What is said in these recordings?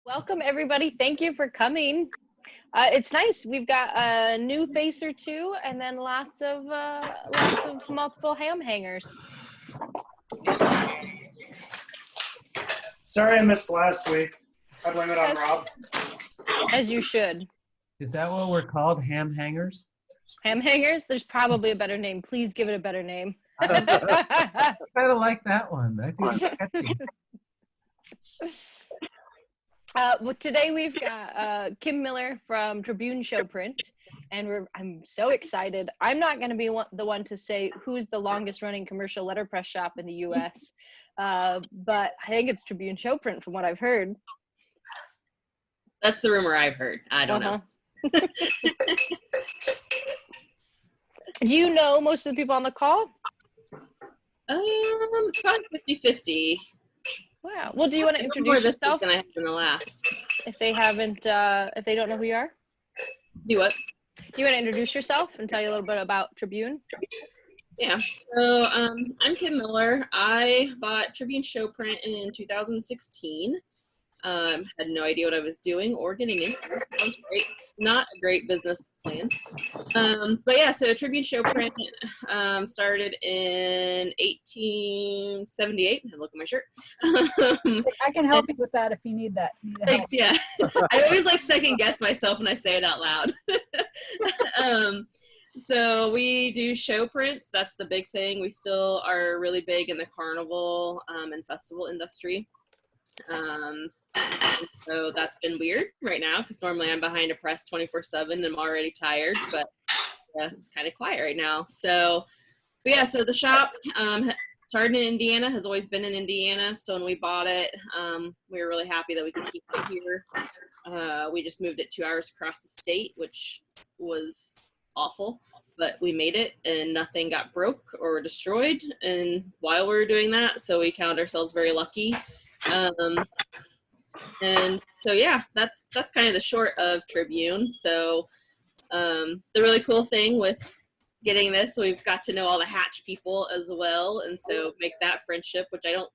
Welcome, everybody. Thank you for coming. It's nice. We've got a new face or two, and then lots of multiple ham hangers. Sorry I missed last week. I blame it on Rob. As you should. Is that what we're called, ham hangers? Ham hangers? There's probably a better name. Please give it a better name. I kind of like that one. I think it's catchy. Well, today we've got Kim Miller from Tribune Showprint, and I'm so excited. I'm not going to be the one to say who's the longest running commercial letterpress shop in the U.S., but I think it's Tribune Showprint from what I've heard. That's the rumor I've heard. I don't know. Do you know most of the people on the call? Probably 50-50. Wow. Well, do you want to introduce more this yourself? than I have in the last. If they haven't, if they don't know who you are? Do what? Do you want to introduce yourself and tell you a little bit about Tribune? Yeah. So I'm Kim Miller. I bought Tribune Showprint in 2016. Had no idea what I was doing or getting into. Sounds great. Not a great business plan. But yeah, so Tribune Showprint started in 1878. Look at my shirt. I can help you with that if you need that. Thanks, yeah. I always like second guess myself when I say it out loud. So we do show prints. That's the big thing. We still are really big in the carnival and festival industry. So that's been weird right now because normally I'm behind a press 24/7 and I'm already tired, but it's kind of quiet right now. So, but yeah, so the shop started in Indiana, has always been in Indiana. So when we bought it, we were really happy that we could keep it here. We just moved it 2 hours across the state, which was awful, but we made it and nothing got broke or destroyed. And while we were doing that, so we count ourselves very lucky. And so yeah, that's kind of the short of Tribune. So the really cool thing with getting this, so we've got to know all the Hatch people as well, and so make that friendship, which I don't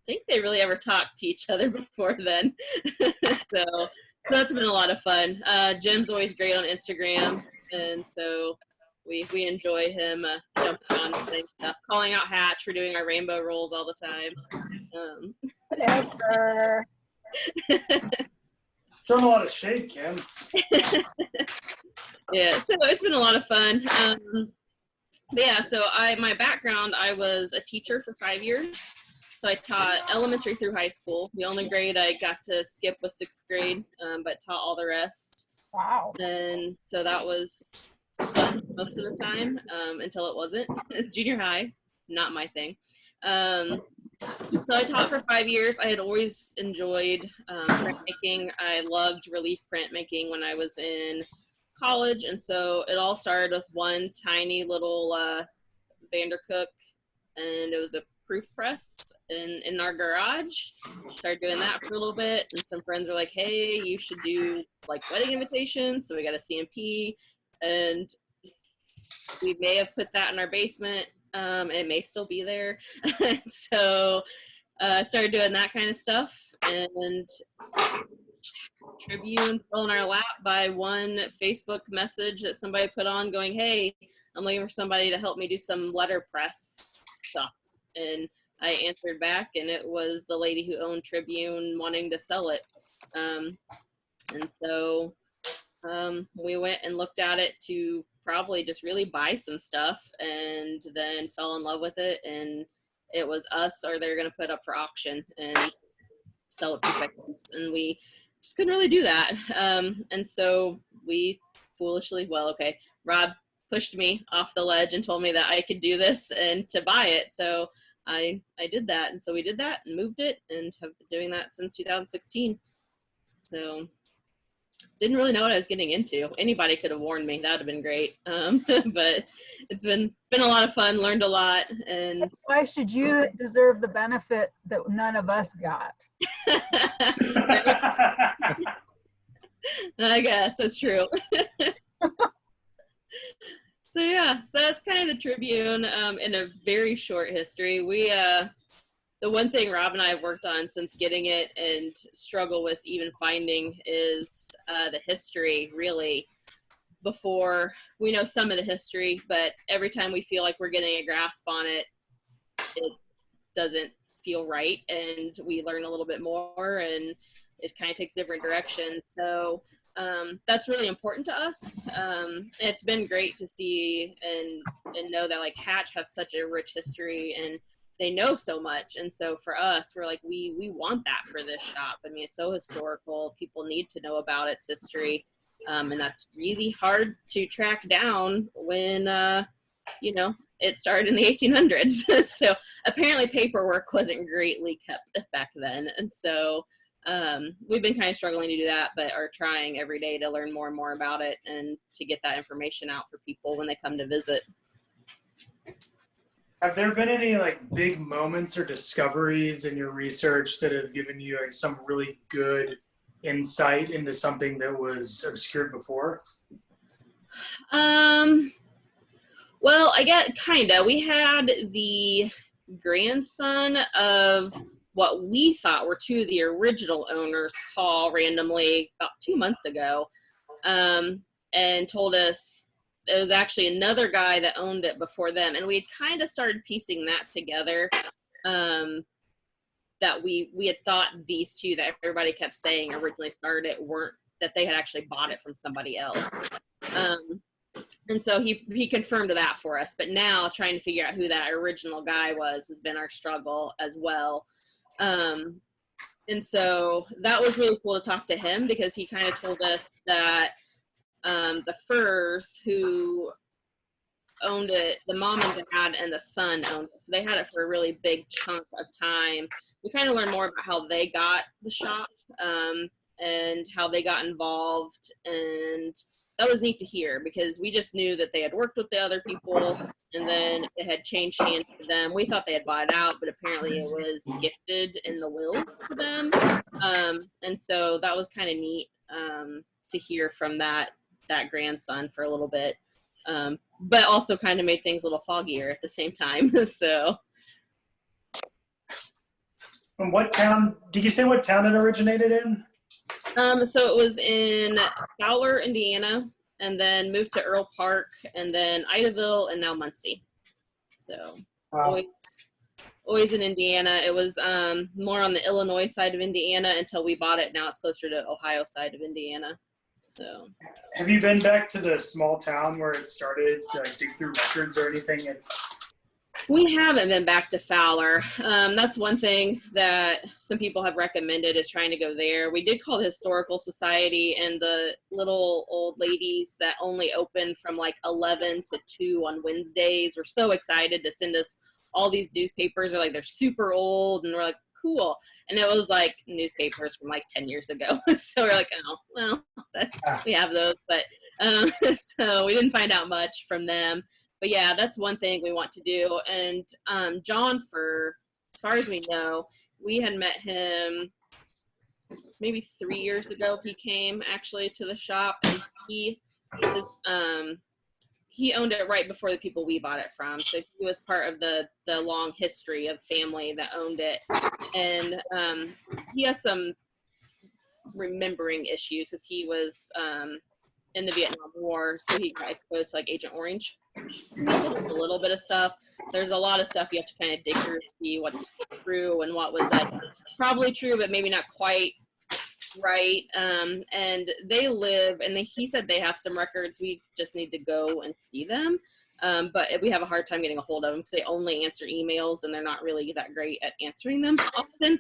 think they really ever talked to each other before then. so that's been a lot of fun. Jim's always great on Instagram, and so we enjoy him jumping on and stuff, calling out Hatch for doing our rainbow rolls all the time. Whatever. Throwing a lot of shade, Kim. Yeah, so it's been a lot of fun. But yeah, so my background, I was a teacher for 5 years. So I taught elementary through high school. The only grade I got to skip was 6th grade, but taught all the rest. Wow. And so that was fun most of the time until it wasn't. Junior high, not my thing. So I taught for 5 years. I had always enjoyed printmaking. I loved relief printmaking when I was in college, and so it all started with one tiny little Vandercook, and it was a proof press in our garage. Started doing that for a little bit, and some friends were like, hey, you should do like wedding invitations, so we got a CMP, and we may have put that in our basement. It may still be there. So I started doing that kind of stuff, and Tribune fell in our lap by one Facebook message that somebody put on going, hey, I'm looking for somebody to help me do some letterpress stuff. And I answered back, and it was the lady who owned Tribune wanting to sell it. And so we went and looked at it to probably just really buy some stuff, and then fell in love with it, and it was us or they're going to put up for auction and sell it for victims, and we just couldn't really do that. And so we foolishly, Rob pushed me off the ledge and told me that I could do this and to buy it, so I did that, and so we did that and moved it and have been doing that since 2016. So didn't really know what I was getting into. Anybody could have warned me. That would have been great. But it's been a lot of fun, learned a lot. And Why should you deserve the benefit that none of us got? I guess that's true. So yeah, so that's kind of the Tribune in a very short history. the one thing Rob and I have worked on since getting it and struggle with even finding is the history, really. Before we know some of the history, but every time we feel like we're getting a grasp on it, it doesn't feel right, and we learn a little bit more, and it kind of takes a different direction. So that's really important to us. It's been great to see and know that like Hatch has such a rich history, and they know so much. And so for us, we're like, we want that for this shop. I mean, it's so historical. People need to know about its history. And that's really hard to track down when, you know, it started in the 1800s. So apparently paperwork wasn't greatly kept back then. And so we've been kind of struggling to do that, but are trying every day to learn more and more about it and to get that information out for people when they come to visit. Have there been any like big moments or discoveries in your research that have given you like some really good insight into something that was obscured before? Well, I get kinda. We had the grandson of what we thought were two of the original owners call randomly about 2 months ago, and told us it was actually another guy that owned it before them. And we had kind of started piecing that together, that we had thought these two that everybody kept saying originally started it weren't, that they had actually bought it from somebody else. And so he confirmed that for us. But now trying to figure out who that original guy was has been our struggle as well. And so that was really cool to talk to him, because he kind of told us that the Furs who owned it, the mom and dad and the son owned it. So they had it for a really big chunk of time. We kind of learned more about how they got the shop, and how they got involved. And that was neat to hear, because we just knew that they had worked with the other people, and then it had changed hands to them. We thought they had bought it out, but apparently it was gifted in the will to them. And so that was kind of neat to hear from that grandson for a little bit. But also kind of made things a little foggier at the same time. So. And what town, did you say what town it originated in? So it was in Fowler, Indiana, and then moved to Earl Park, and then Idaville, and now Muncie. So always in Indiana. It was more on the Illinois side of Indiana until we bought it. Now it's closer to Ohio side of Indiana. So. Have you been back to the small town where it started to like, dig through records or anything? We haven't been back to Fowler. That's one thing that some people have recommended, is trying to go there. We did call the Historical Society, and the little old ladies that only open from like 11 to 2 on Wednesdays were so excited to send us all these newspapers. They're like, they're super old, and we're like, cool. And it was like newspapers from like 10 years ago. So we're like, oh, well, we have those. But so we didn't find out much from them. But yeah, that's one thing we want to do. And John, for as far as we know, we had met him maybe 3 years ago. He came actually to the shop, and he owned it right before the people we bought it from. So he was part of the long history of family that owned it. And he has some remembering issues, because he was in the Vietnam War, so he got exposed to like Agent Orange. A little bit of stuff. There's a lot of stuff you have to kind of dig through to see what's true and what was like probably true, but maybe not quite right. And they live, and he said they have some records. We just need to go and see them. But we have a hard time getting a hold of them, because they only answer emails, and they're not really that great at answering them often.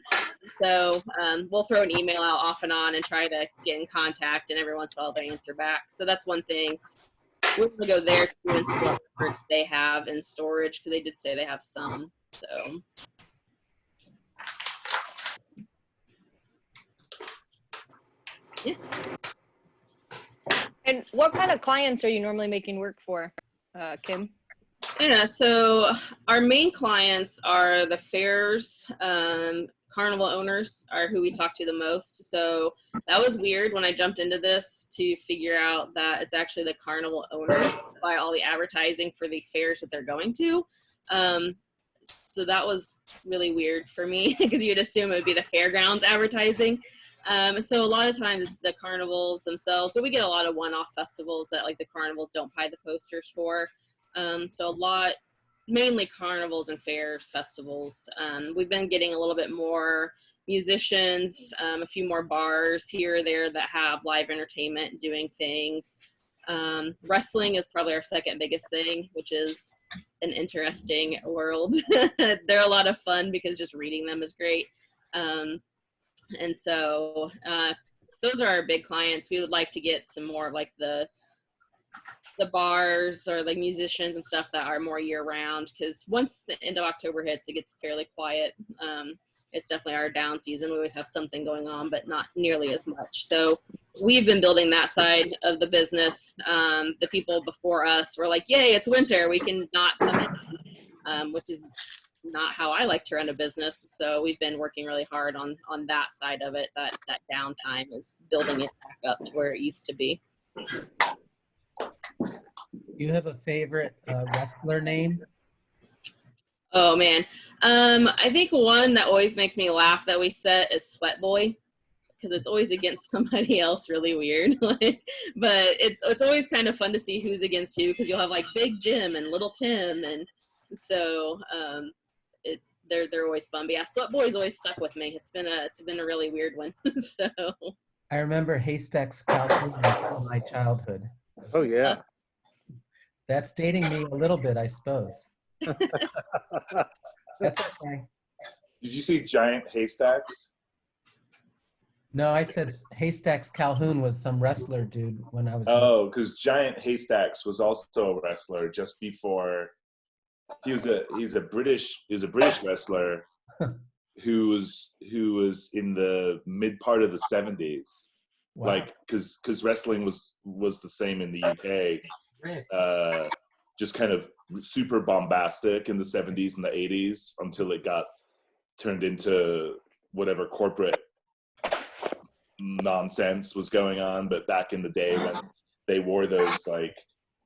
So we'll throw an email out off and on and try to get in contact, and every once in a while they answer back. So that's one thing. We're going to go there too and see what records they have in storage, because they did say they have some. So. Yeah. And what kind of clients are you normally making work for, Kim? Yeah, so our main clients are the fairs. Carnival owners are who we talk to the most. So that was weird when I jumped into this to figure out that it's actually the carnival owners buy all the advertising for the fairs that they're going to. So that was really weird for me because you'd assume it would be the fairgrounds advertising. So a lot of times it's the carnivals themselves. So we get a lot of one-off festivals that like the carnivals don't buy the posters for. So a lot, mainly carnivals and fairs, festivals. We've been getting a little bit more musicians, a few more bars here or there that have live entertainment doing things. Wrestling is probably our second biggest thing, which is an interesting world. They're a lot of fun because just reading them is great. And so those are our big clients. We would like to get some more of like the bars or like musicians and stuff that are more year round, because once the end of October hits, it gets fairly quiet. It's definitely our down season. We always have something going on, but not nearly as much. So we've been building that side of the business. The people before us were like, yay, it's winter, we can not come in, which is not how I like to run a business. So we've been working really hard on that side of it. That downtime is building it back up to where it used to be. Do you have a favorite wrestler name? Oh man, I think one that always makes me laugh that we set is Sweat Boy, because it's always against somebody else really weird. But it's always kind of fun to see who's against who, because you'll have like Big Jim and Little Tim, and so they're always fun. But yeah, Sweat Boy's always stuck with me. It's been a really weird one. So I remember Haystacks Calhoun from my childhood. Oh yeah. That's dating me a little bit, I suppose. That's okay. Did you see Giant Haystacks? No, I said Haystacks Calhoun was some wrestler dude when I was. Oh, because Giant Haystacks was also a wrestler just before. He's a British wrestler who was in the mid part of the 70s. Wow. Like because wrestling was the same in the UK. Just kind of super bombastic in the 70s and the 80s until it got turned into whatever corporate nonsense was going on. But back in the day when they wore those like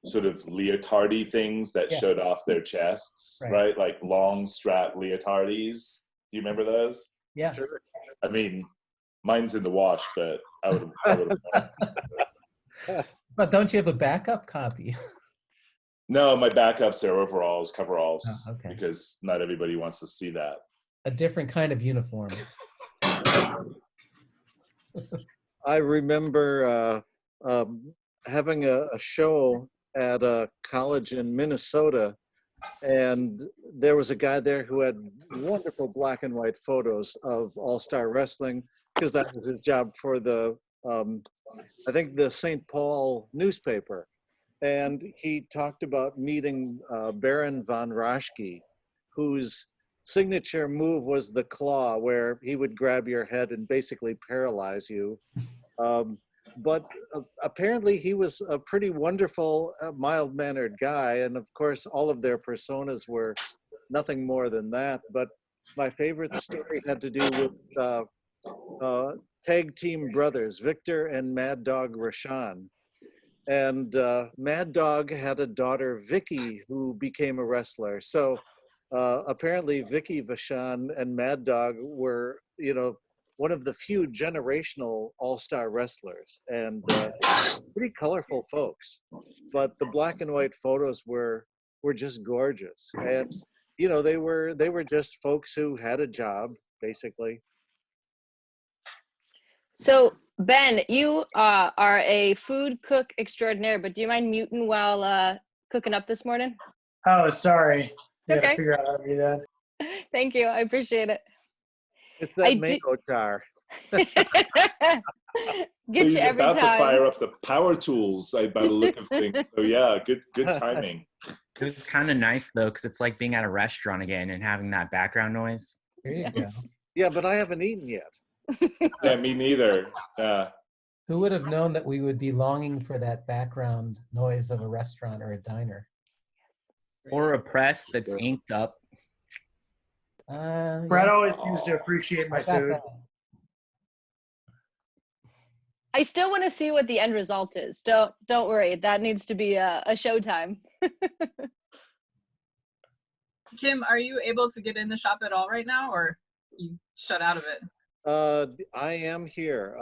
sort of leotardy things that showed off their chests, right? Like long strap leotardis. Do you remember those? Yeah. Sure. I mean, mine's in the wash, but I would have But don't you have a backup copy? No, my backups are overalls, coveralls, Oh, okay. because not everybody wants to see that. A different kind of uniform. I remember having a show at a college in Minnesota, and there was a guy there who had wonderful black and white photos of All-Star Wrestling, because that was his job for the, I think the St. Paul newspaper. And he talked about meeting Baron von Raschke, whose signature move was the claw, where he would grab your head and basically paralyze you. But apparently he was a pretty wonderful, mild-mannered guy. And of course, all of their personas were nothing more than that. But my favorite story had to do with tag team brothers, Victor and Mad Dog Rashawn. And Mad Dog had a daughter, Vicky, who became a wrestler. So apparently Vicky Vachon and Mad Dog were, one of the few generational all-star wrestlers, and pretty colorful folks. But the black and white photos were just gorgeous. And, they were just folks who had a job, basically. So Ben, you are a food cook extraordinaire, but do you mind muting while cooking up this morning? Oh, sorry. It's okay. Gotta figure out how to do that. Thank you. I appreciate it. It's that mango jar. Get He's you every about time. to fire up the power tools by the look of things. So yeah, good timing. It's kind of nice though, because it's like being at a restaurant again and having that background noise. There you go. Yeah, but I haven't eaten yet. Yeah, me neither. Yeah. Who would have known that we would be longing for that background noise of a restaurant or a diner? Or a press that's inked up. Brad always seems to appreciate my food. I still want to see what the end result is. Don't worry. That needs to be a showtime. Kim, are you able to get in the shop at all right now, or you shut out of it? I am here.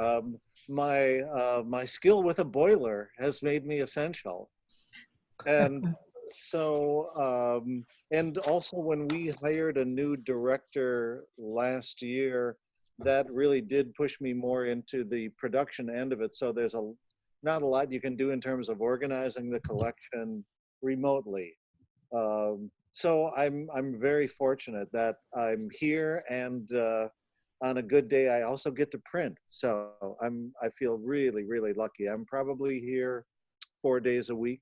My skill with a boiler has made me essential. And so, and also when we hired a new director last year, that really did push me more into the production end of it. So there's not a lot you can do in terms of organizing the collection remotely. So I'm very fortunate that I'm here, and on a good day, I also get to print. So I feel really, really lucky. I'm probably here 4 days a week.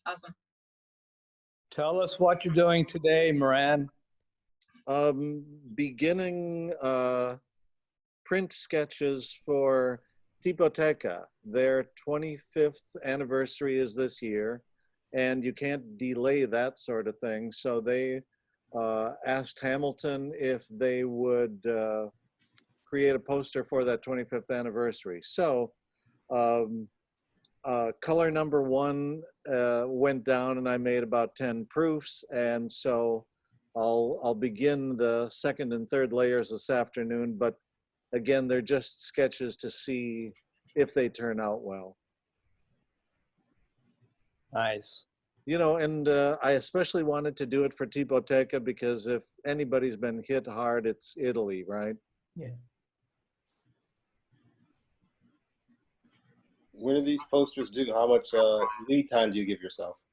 Awesome. Tell us what you're doing today, Moran. Beginning print sketches for Takeover. Their 25th anniversary is this year, and you can't delay that sort of thing. So they asked Hamilton if they would create a poster for that 25th anniversary. So color number 1 went down, and I made about 10 proofs, and so I'll begin the second and third layers this afternoon. But again, they're just sketches to see if they turn out well. Nice. You know, and I especially wanted to do it for Takeover because if anybody's been hit hard, it's Italy, right? Yeah. When are these posters due? How much lead time do you give yourself?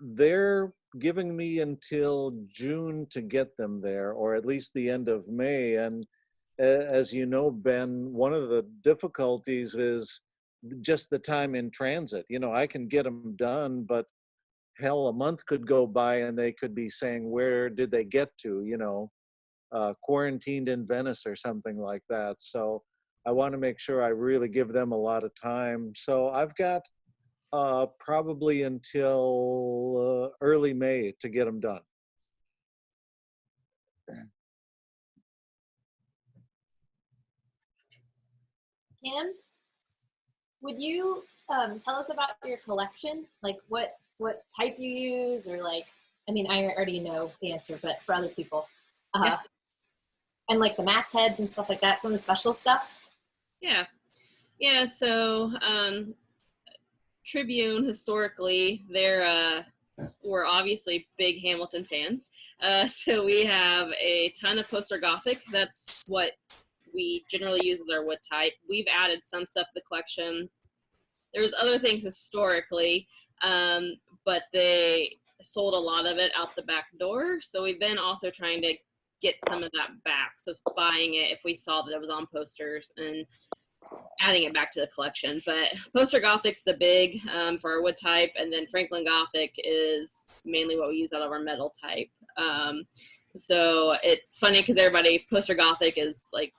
They're giving me until June to get them there, or at least the end of May. And as you know, Ben, one of the difficulties is just the time in transit. You know, I can get them done, but hell, a month could go by and they could be saying, where did they get to? You know, quarantined in Venice or something like that. So I want to make sure I really give them a lot of time. So I've got probably until early May to get them done. Kim, would you tell us about your collection? Like what type you use, or like, I mean, I already know the answer, but for other people. Yeah. And like the mastheads and stuff like that, some of the special stuff? Yeah, so Tribune, historically, we're obviously big Hamilton fans. So we have a ton of poster Gothic. That's what we generally use as our wood type. We've added some stuff to the collection. There was other things historically, but they sold a lot of it out the back door. So we've been also trying to get some of that back. So buying it if we saw that it was on posters and adding it back to the collection. But poster Gothic's the big for our wood type, and then Franklin Gothic is mainly what we use out of our metal type. So it's funny because poster Gothic is like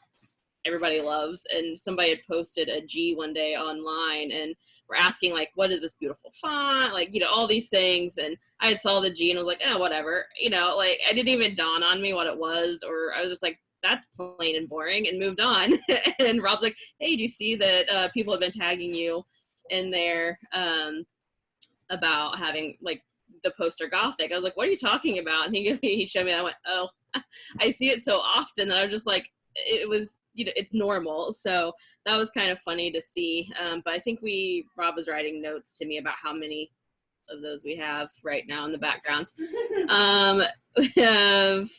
everybody loves, and somebody had posted a G one day online and we're asking like, what is this beautiful font? Like, you know, all these things. And I saw the G and was like, oh, whatever, you know, like it didn't even dawn on me what it was, or I was just like, that's plain and boring, and moved on. And Rob's like, hey, did you see that people have been tagging you in there about having like the poster Gothic? I was like, what are you talking about? And he showed me, and I went, oh, I see it so often. And I was just like, it was, you know, it's normal. So that was kind of funny to see. But I think Rob was writing notes to me about how many of those we have right now in the background. We have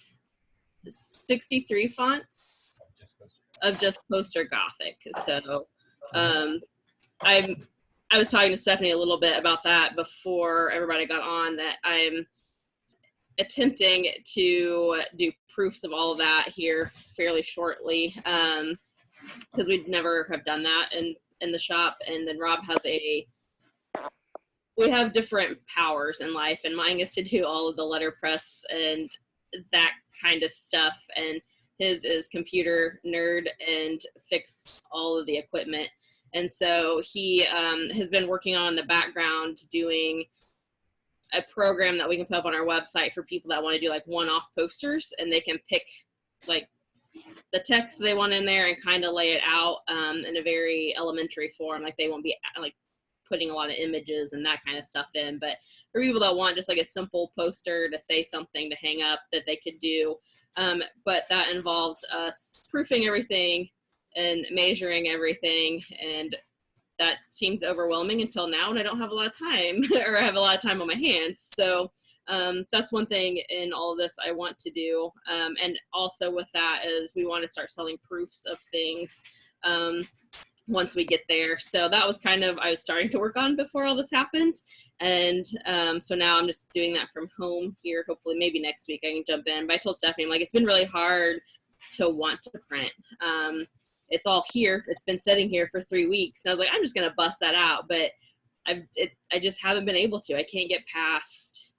63 fonts of just poster Gothic. So I was talking to Stephanie a little bit about that before everybody got on, that I'm attempting to do proofs of all of that here fairly shortly, because we'd never have done that in the shop. And then Rob has we have different powers in life, and mine is to do all of the letterpress and that kind of stuff, and his is computer nerd and fix all of the equipment. And so he has been working on in the background doing a program that we can put up on our website for people that want to do like one-off posters, and they can pick like the text they want in there and kind of lay it out in a very elementary form. Like they won't be like putting a lot of images and that kind of stuff in. But for people that want just like a simple poster to say something to hang up, that they could do. But that involves us proofing everything and measuring everything, and that seems overwhelming until now, and I don't have a lot of time or I have a lot of time on my hands. So that's one thing in all of this I want to do. And also with that is we want to start selling proofs of things once we get there. So that was kind of, I was starting to work on before all this happened. And so now I'm just doing that from home here. Hopefully maybe next week I can jump in. But I told Stephanie, I'm like, it's been really hard to want to print. It's all here. It's been sitting here for 3 weeks. And I was like, I'm just going to bust that out. But I just haven't been able to. I can't get past,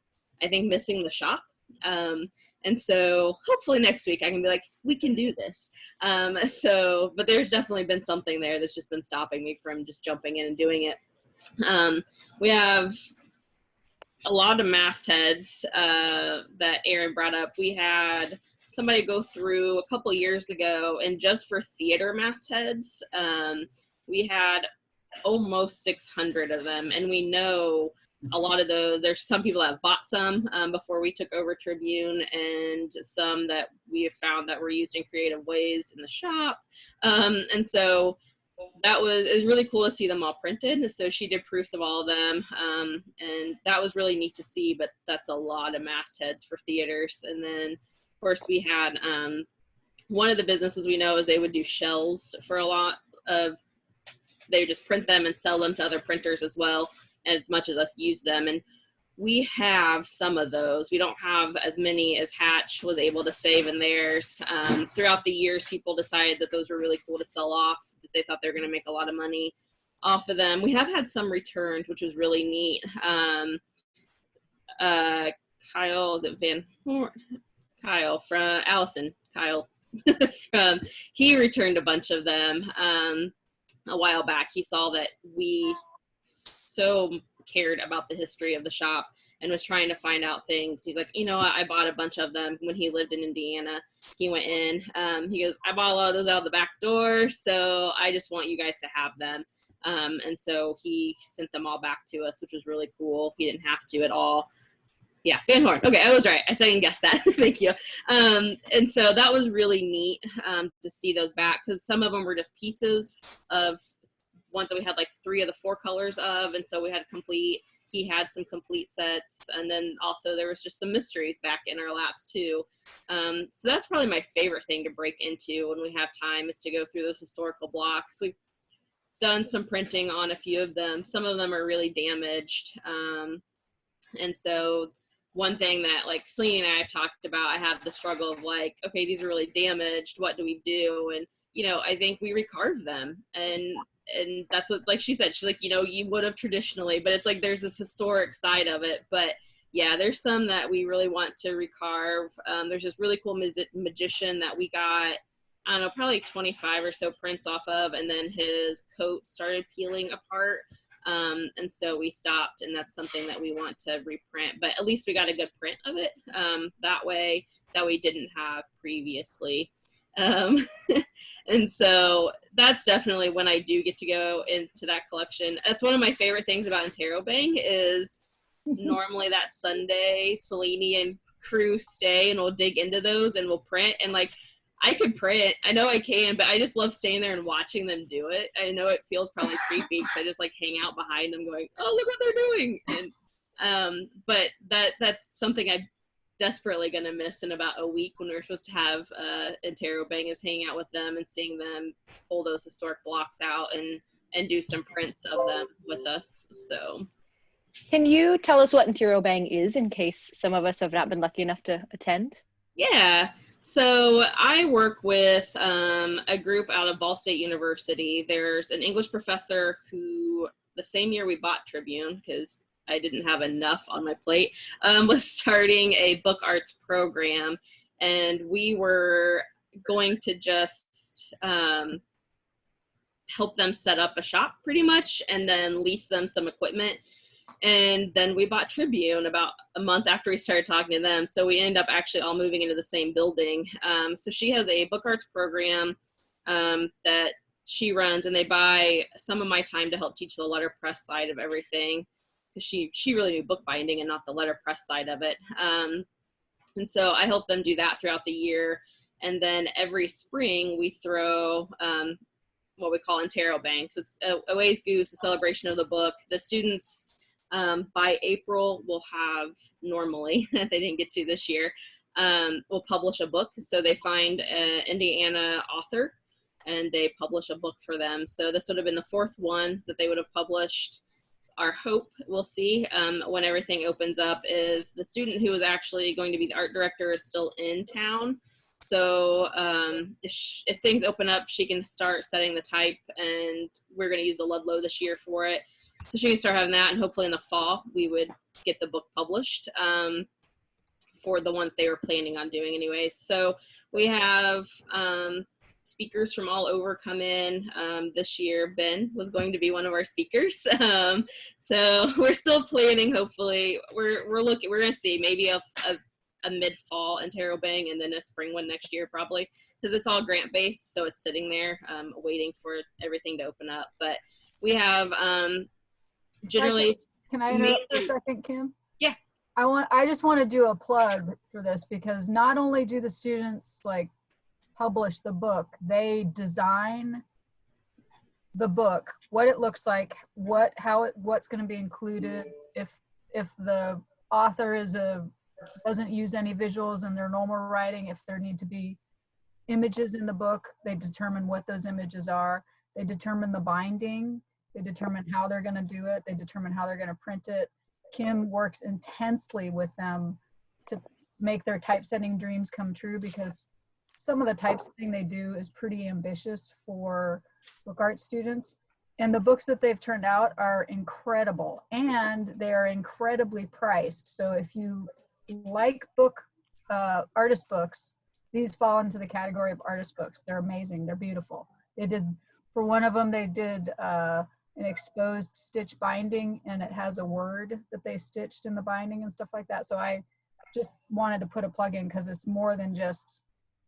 I think, missing the shop. And so hopefully next week I can be like, we can do this. But there's definitely been something there that's just been stopping me from just jumping in and doing it. We have a lot of mastheads that Aaron brought up. We had somebody go through a couple years ago, and just for theater mastheads, we had almost 600 of them. And we know a lot of those, there's some people that have bought some before we took over Tribune, and some that we have found that were used in creative ways in the shop. And so it was really cool to see them all printed. So she did proofs of all of them, and that was really neat to see. But that's a lot of mastheads for theaters. And then of course we had one of the businesses we know is they would do shells for a lot of, they would just print them and sell them to other printers as well, as much as us use them. And we have some of those. We don't have as many as Hatch was able to save in theirs. Throughout the years, people decided that those were really cool to sell off, that they thought they were going to make a lot of money off of them. We have had some returned, which was really neat. Kyle, is it Van Horn? Kyle from Allison, Kyle from, he returned a bunch of them a while back. He saw that we so cared about the history of the shop and was trying to find out things. He's like, you know what, I bought a bunch of them when he lived in Indiana. He went in, he goes, I bought a lot of those out the back door, so I just want you guys to have them. And so he sent them all back to us, which was really cool. He didn't have to at all. Yeah, Van Horn. Okay, I was right. I second guessed that. Thank you. And so that was really neat to see those back, because some of them were just pieces of ones that we had like 3 of the 4 colors of, and so we had complete, he had some complete sets, and then also there was just some mysteries back in our laps too. So that's probably my favorite thing to break into when we have time, is to go through those historical blocks. We've done some printing on a few of them. Some of them are really damaged. And so one thing that like Celine and I have talked about, I have the struggle of like, okay, these are really damaged. What do we do? And, you know, I think we recarve them, and that's what, like she said, she's like, you know, you would have traditionally, but it's like, there's this historic side of it. But yeah, there's some that we really want to recarve. There's this really cool magician that we got, I don't know, probably 25 or so prints off of, and then his coat started peeling apart. And so we stopped, and that's something that we want to reprint, but at least we got a good print of it that way, that we didn't have previously. And so that's definitely when I do get to go into that collection. That's one of my favorite things about Interrobang is normally that Sunday, Celine and crew stay and we'll dig into those and we'll print, and like, I could print, I know I can, but I just love staying there and watching them do it. I know it feels probably creepy because I just like hang out behind them going, oh, look what they're doing. And but that's something I'm desperately gonna miss in about a week, when we're supposed to have Interrobang, is hanging out with them and seeing them pull those historic blocks out and do some prints of them with us. So can you tell us what Interrobang is, in case some of us have not been lucky enough to attend? Yeah, so I work with a group out of Ball State University. There's an English professor who, the same year we bought Tribune, because I didn't have enough on my plate, was starting a book arts program, and we were going to just help them set up a shop pretty much, and then lease them some equipment. And then we bought Tribune about a month after we started talking to them. So we ended up actually all moving into the same building. So she has a book arts program that she runs, and they buy some of my time to help teach the letterpress side of everything, because she really knew bookbinding and not the letterpress side of it. And so I help them do that throughout the year. And then every spring we throw what we call interrobang. So it's a Ways Goose, a celebration of the book. The students by April will have, normally, that they didn't get to this year, will publish a book. So they find an Indiana author and they publish a book for them. So this would have been the fourth one that they would have published. Our hope, we'll see when everything opens up, is the student who is actually going to be the art director is still in town. So if things open up, she can start setting the type, and we're going to use the Ludlow this year for it. So she can start having that, and hopefully in the fall we would get the book published for the one they were planning on doing anyways. So we have speakers from all over come in. This year, Ben was going to be one of our speakers. So we're still planning, hopefully. We're going to see maybe a mid-fall interrobang and then a spring one next year probably, because it's all grant-based, so it's sitting there waiting for everything to open up. But we have generally... Can I interrupt for a second, Kim? Yeah. I just want to do a plug for this, because not only do the students like publish the book, they design the book, what it looks like, what's going to be included. If the author doesn't use any visuals in their normal writing, if there need to be images in the book, they determine what those images are. They determine the binding. They determine how they're going to do it. They determine how they're going to print it. Kim works intensely with them to make their typesetting dreams come true, because some of the typesetting they do is pretty ambitious for book art students. And the books that they've turned out are incredible, and they are incredibly priced. So if you like artist books, these fall into the category of artist books. They're amazing. They're beautiful. For one of them, they did an exposed stitch binding, and it has a word that they stitched in the binding and stuff like that. So I just wanted to put a plug in, because it's more than just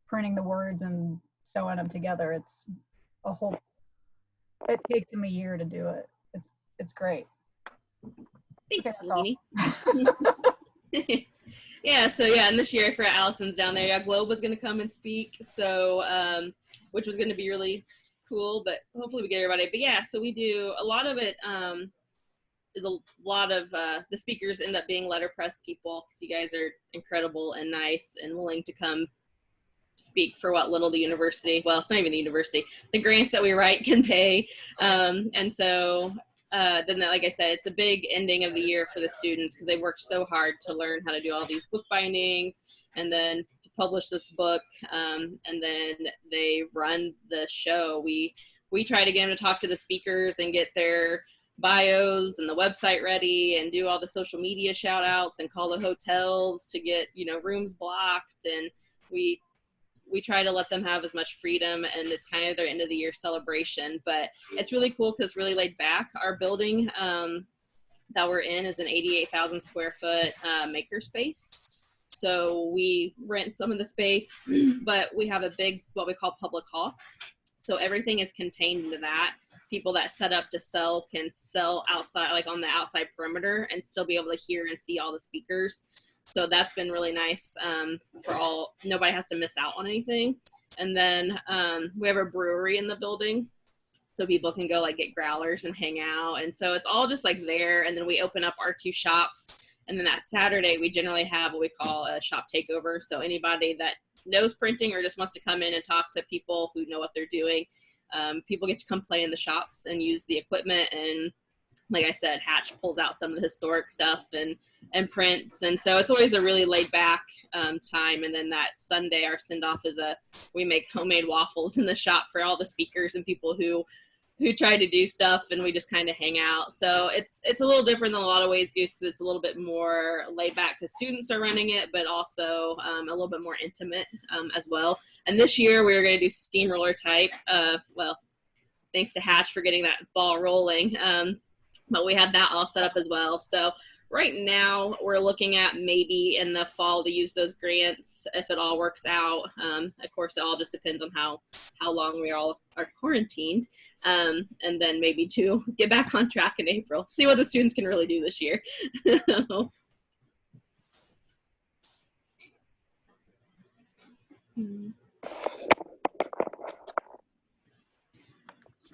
printing the words and sewing them together. It's a whole, it takes them a year to do it. It's great. Thanks, Lainey. Yeah, so yeah, and this year for Allison's down there, yeah, Globe was going to come and speak, so which was going to be really cool, but hopefully we get everybody. But yeah, so we do a lot of it. Is a lot of the speakers end up being letterpress people, because you guys are incredible and nice and willing to come speak for what little the university, well, it's not even the university, the grants that we write can pay. And so then, like I said, it's a big ending of the year for the students, because they worked so hard to learn how to do all these book bindings and then to publish this book. And then they run the show. We try to get them to talk to the speakers and get their bios and the website ready and do all the social media shout outs and call the hotels to get, rooms blocked. And we try to let them have as much freedom, and it's kind of their end of the year celebration. But it's really cool because it's really laid back. Our building that we're in is an 88,000 square foot makerspace. So we rent some of the space, but we have a big, what we call public hall. So everything is contained into that. People that set up to sell can sell outside, like on the outside perimeter, and still be able to hear and see all the speakers. So that's been really nice nobody has to miss out on anything. And then we have a brewery in the building, so people can go like get growlers and hang out. And so it's all just like there. And then we open up our 2 shops. And then that Saturday, we generally have what we call a shop takeover. So anybody that knows printing or just wants to come in and talk to people who know what they're doing, people get to come play in the shops and use the equipment. And like I said, Hatch pulls out some of the historic stuff and prints. And so it's always a really laid back time. And then that Sunday, our send off is we make homemade waffles in the shop for all the speakers and people who try to do stuff, and we just kind of hang out. So it's a little different than a lot of Ways Goose, because it's a little bit more laid back because students are running it, but also a little bit more intimate as well. And this year we were going to do steamroller type. Well, thanks to Hatch for getting that ball rolling. But we had that all set up as well. So right now we're looking at maybe in the fall to use those grants if it all works out. Of course, it all just depends on how long we all are quarantined, and then maybe to get back on track in April. See what the students can really do this year.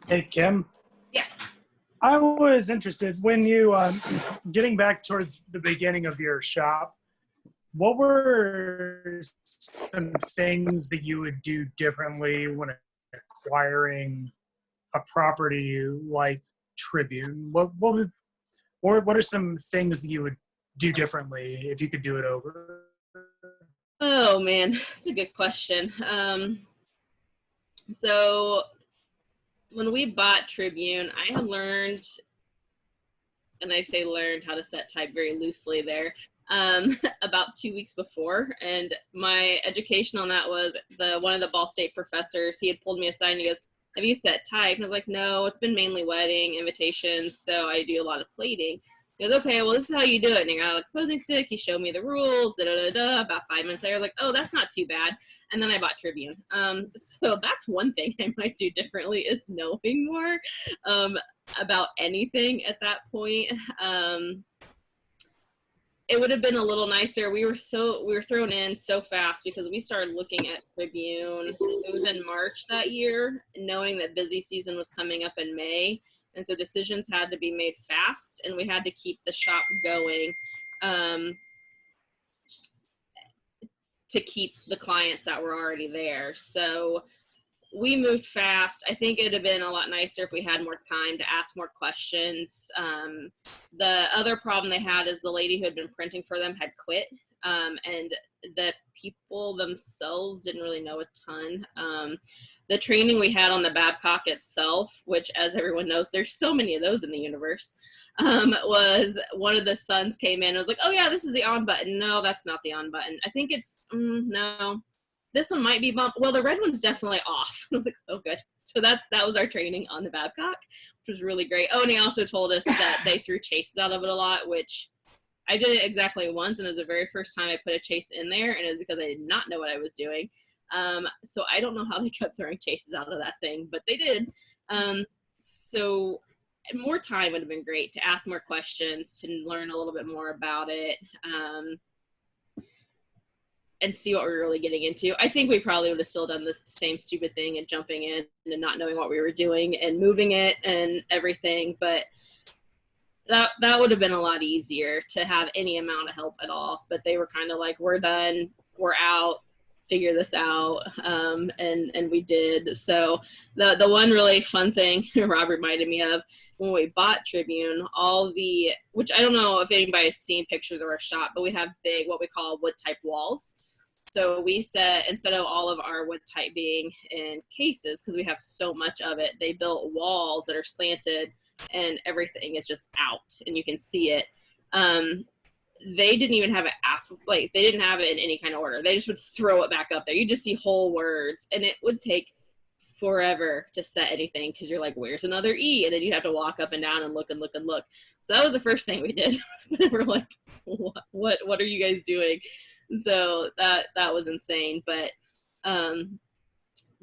Hey, Kim. Yeah. I was interested when you, getting back towards the beginning of your shop, what were some things that you would do differently when acquiring a property like Tribune? What are some things that you would do differently if you could do it over? Oh man, that's a good question. So when we bought Tribune, I had learned, and I say learned how to set type very loosely there, about 2 weeks before. And my education on that was one of the Ball State professors, he had pulled me aside and he goes, have you set type? And I was like, no, it's been mainly wedding invitations, so I do a lot of plating. He goes, okay, well, this is how you do it. And he got a posing stick. He showed me the rules, About 5 minutes later, I was like, oh, that's not too bad. And then I bought Tribune. So that's one thing I might do differently is knowing more about anything at that point. It would have been a little nicer. We were thrown in so fast because we started looking at Tribune. It was in March that year, knowing that busy season was coming up in May. And so decisions had to be made fast, and we had to keep the shop going to keep the clients that were already there. So we moved fast. I think it would have been a lot nicer if we had more time to ask more questions. The other problem they had is the lady who had been printing for them had quit, and the people themselves didn't really know a ton. The training we had on the Babcock itself, which, as everyone knows, there's so many of those in the universe, was one of the sons came in and was like, oh yeah, this is the on button. No, that's not the on button. I think it's, no, this one might be bump. Well, the red one's definitely off. I was like, oh good. So that was our training on the Babcock, which was really great. Oh, and he also told us that they threw chases out of it a lot, which I did it exactly once, and it was the very first time I put a chase in there, and it was because I did not know what I was doing. So I don't know how they kept throwing chases out of that thing, but they did. So more time would have been great to ask more questions, to learn a little bit more about it, and see what we were really getting into. I think we probably would have still done the same stupid thing and jumping in and not knowing what we were doing and moving it and everything, but that would have been a lot easier to have any amount of help at all. But they were kind of like, we're done, we're out, figure this out, and we did. So the one really fun thing Rob reminded me of when we bought Tribune, which I don't know if anybody has seen pictures of our shop, but we have big, what we call wood type walls. So we said, instead of all of our wood type being in cases, because we have so much of it, they built walls that are slanted and everything is just out and you can see it. They didn't even have it they didn't have it in any kind of order. They just would throw it back up there. You just see whole words, and it would take forever to set anything because you're like, where's another E? And then you have to walk up and down and look and look and look. So that was the first thing we did. We're like, what are you guys doing? So that was insane. But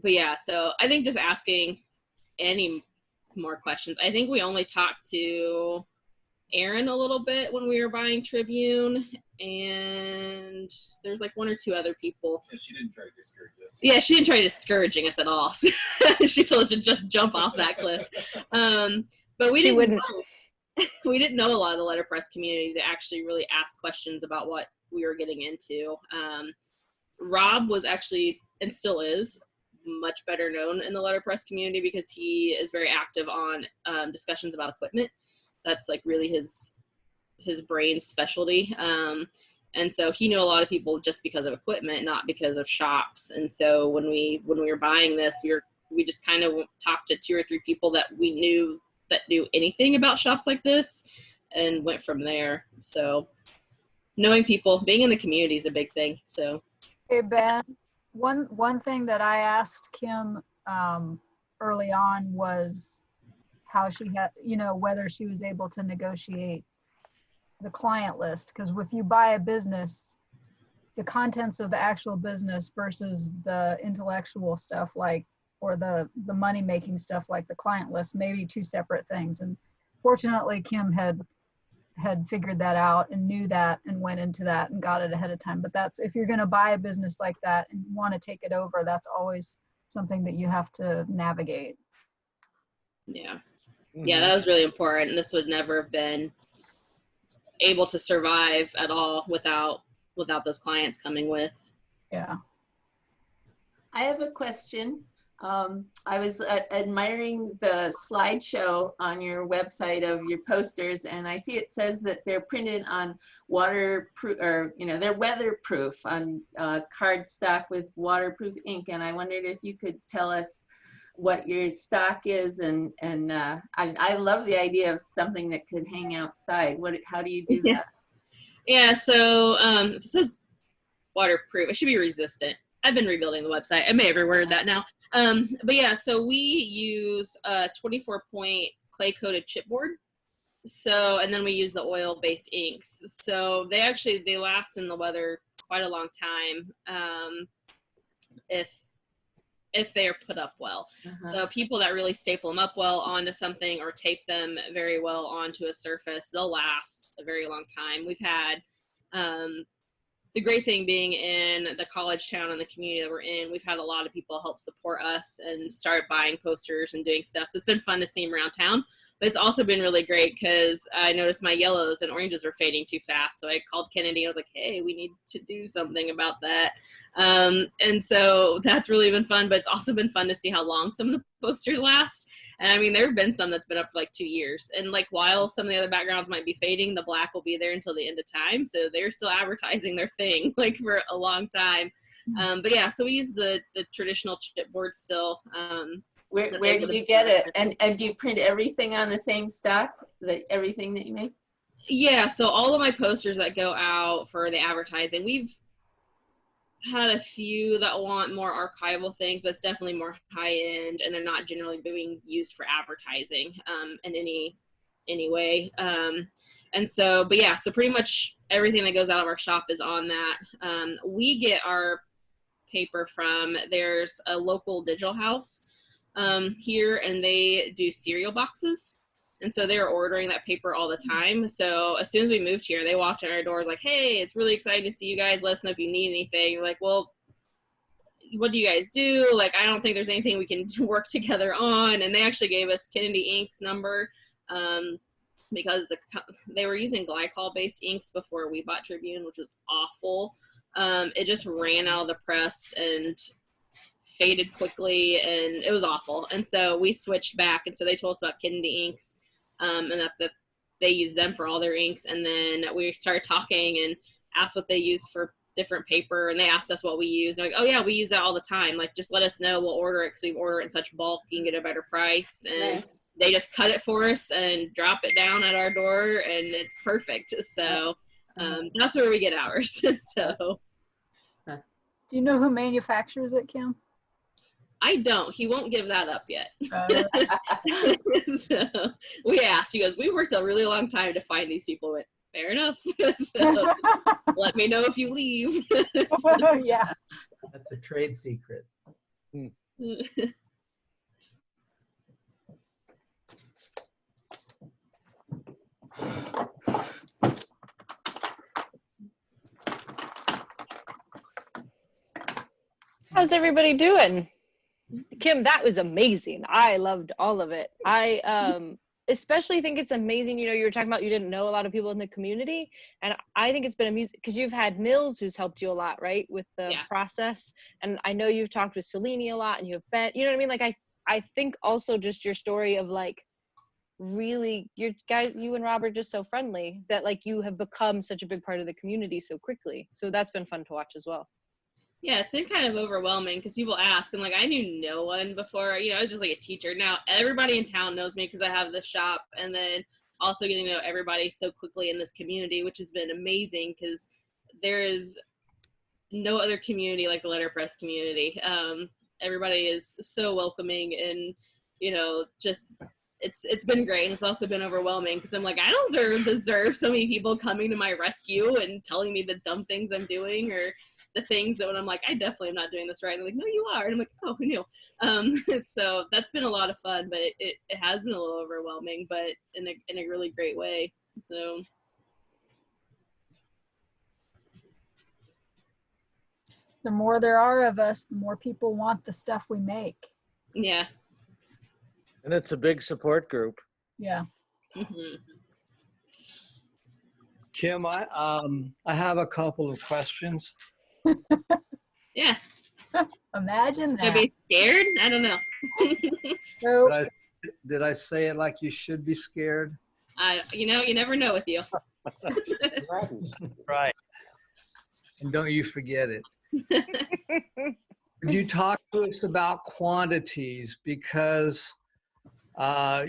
yeah, so I think just asking any more questions. I think we only talked to Aaron a little bit when we were buying Tribune, and there's like one or two other people. And she didn't try to discourage us. Yeah, she didn't try discouraging us at all. She told us to just jump off that cliff. But we didn't know a lot of the letterpress community to actually really ask questions about what we were getting into. Rob was actually, and still is, much better known in the letterpress community because he is very active on discussions about equipment. That's like really his brain specialty. And so he knew a lot of people just because of equipment, not because of shops. And so when we were buying this, we just kind of talked to 2 or 3 people that we knew that knew anything about shops like this and went from there. So knowing people, being in the community is a big thing. So. Hey, Ben, one thing that I asked Kim early on was how she had, whether she was able to negotiate the client list, because if you buy a business, the contents of the actual business versus the intellectual stuff, like, or the money making stuff like the client list, may be two separate things. And fortunately, Kim had figured that out and knew that and went into that and got it ahead of time. But that's, if you're going to buy a business like that and want to take it over, that's always something that you have to navigate. Yeah. Yeah, that was really important. This would never have been able to survive at all without those clients coming with. Yeah. I have a question. I was admiring the slideshow on your website of your posters, and I see it says that they're printed on waterproof, or they're weatherproof on cardstock with waterproof ink. And I wondered if you could tell us what your stock is, and I love the idea of something that could hang outside. How do you do that? Yeah, so if it says waterproof, it should be resistant. I've been rebuilding the website. I may have reworded that now. But yeah, so we use a 24-point clay-coated chipboard. So, and then we use the oil-based inks. So they last in the weather quite a long time if they are put up well. So people that really staple them up well onto something or tape them very well onto a surface, they'll last a very long time. We've had the great thing being in the college town and the community that we're in, we've had a lot of people help support us and start buying posters and doing stuff. So it's been fun to see them around town, but it's also been really great because I noticed my yellows and oranges were fading too fast. So I called Kennedy and I was like, hey, we need to do something about that. And so that's really been fun, but it's also been fun to see how long some of the posters last. And I mean, there have been some that's been up for like 2 years. And like, while some of the other backgrounds might be fading, the black will be there until the end of time. So they're still advertising their thing like for a long time. But yeah, so we use the traditional chipboard still. Where do you get it? And do you print everything on the same stock, everything that you make? Yeah, so all of my posters that go out for the advertising, we've had a few that want more archival things, but it's definitely more high end, and they're not generally being used for advertising in any way. And so, but yeah, so pretty much everything that goes out of our shop is on that. We get our paper from, there's a local digital house here, and they do cereal boxes. And so they're ordering that paper all the time. So as soon as we moved here, they walked in our doors like, hey, it's really exciting to see you guys. Let us know if you need anything. We're like, well, what do you guys do? Like, I don't think there's anything we can work together on. And they actually gave us Kennedy Ink's number because they were using glycol-based inks before we bought Tribune, which was awful. It just ran out of the press and faded quickly, and it was awful. And so we switched back, and so they told us about Kennedy Inks, and that they use them for all their inks. And then we started talking and asked what they use for different paper, and they asked us what we use. They're like, oh yeah, we use that all the time. Like, just let us know, we'll order it, because we order it in such bulk, you can get a better price. And nice. They just cut it for us and drop it down at our door, and it's perfect. So that's where we get ours. So do you know who manufactures it, Kim? I don't. He won't give that up yet. So we asked. He goes, we worked a really long time to find these people. Went, fair enough. So let me know if you leave. So, yeah. That's a trade secret. How's everybody doing? Kim, that was amazing. I loved all of it. I especially think it's amazing, you were talking about you didn't know a lot of people in the community, and I think it's been amusing because you've had Mills who's helped you a lot, right, with the process, and I know you've talked with Selene a lot, and you've been, you know what I mean, like I think also just your story of like really you and Rob are just so friendly that like you have become such a big part of the community so quickly, so that's been fun to watch as well. Yeah, it's been kind of overwhelming because people ask, and like I knew no one before. I was just like a teacher. Now everybody in town knows me because I have the shop, and then also getting to know everybody so quickly in this community, which has been amazing because there is no other community like the letterpress community. Everybody is so welcoming, and just it's been great. And it's also been overwhelming because I'm like, I don't deserve so many people coming to my rescue and telling me the dumb things I'm doing, or the things that when I'm like, I definitely am not doing this right. And they're like, no, you are. And I'm like, oh, who knew? So that's been a lot of fun, but it has been a little overwhelming, but in a really great way. So. The more there are of us, the more people want the stuff we make. Yeah. And it's a big support group. Yeah. Mm-hmm. Kim, I have a couple of questions. Yeah. Imagine that. Be scared? I don't know. So, Did I say it like you should be scared? You never know with you. Right. And don't you forget it. Could you talk to us about quantities? Because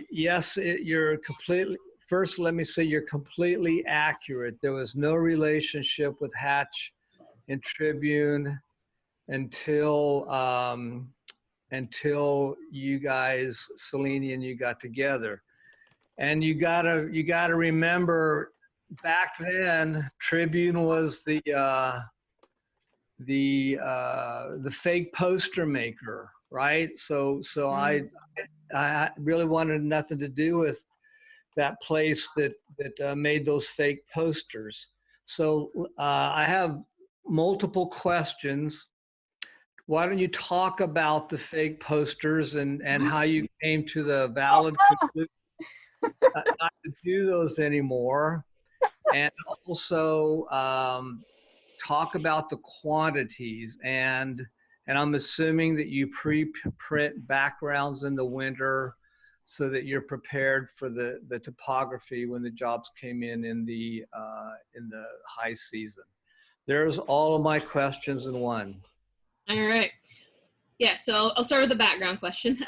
yes, you're completely, first let me say you're completely accurate. There was no relationship with Hatch and Tribune until you guys, Selene and you got together. And you gotta remember, back then Tribune was the fake poster maker, right? So I really wanted nothing to do with that place that made those fake posters. So I have multiple questions. Why don't you talk about the fake posters and how you came to the valid conclusion not to do those anymore, and also talk about the quantities, and I'm assuming that you pre-print backgrounds in the winter so that you're prepared for the topography when the jobs came in the high season. There's all of my questions in one. All right. Yeah, so I'll start with the background question.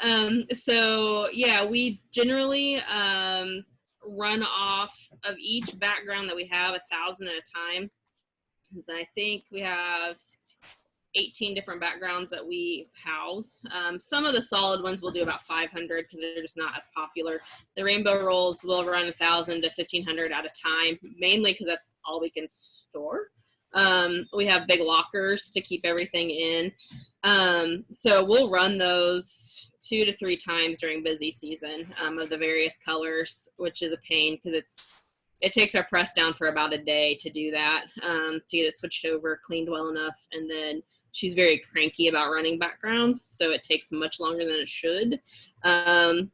So yeah, we generally run off of each background that we have 1,000 at a time. And I think we have 18 different backgrounds that we house. Some of the solid ones will do about 500 because they're just not as popular. The rainbow rolls will run 1,000 to 1,500 at a time, mainly because that's all we can store. We have big lockers to keep everything in. So we'll run those 2 to 3 times during busy season of the various colors, which is a pain because it takes our press down for about a day to do that, to get it switched over, cleaned well enough. And then she's very cranky about running backgrounds, so it takes much longer than it should. But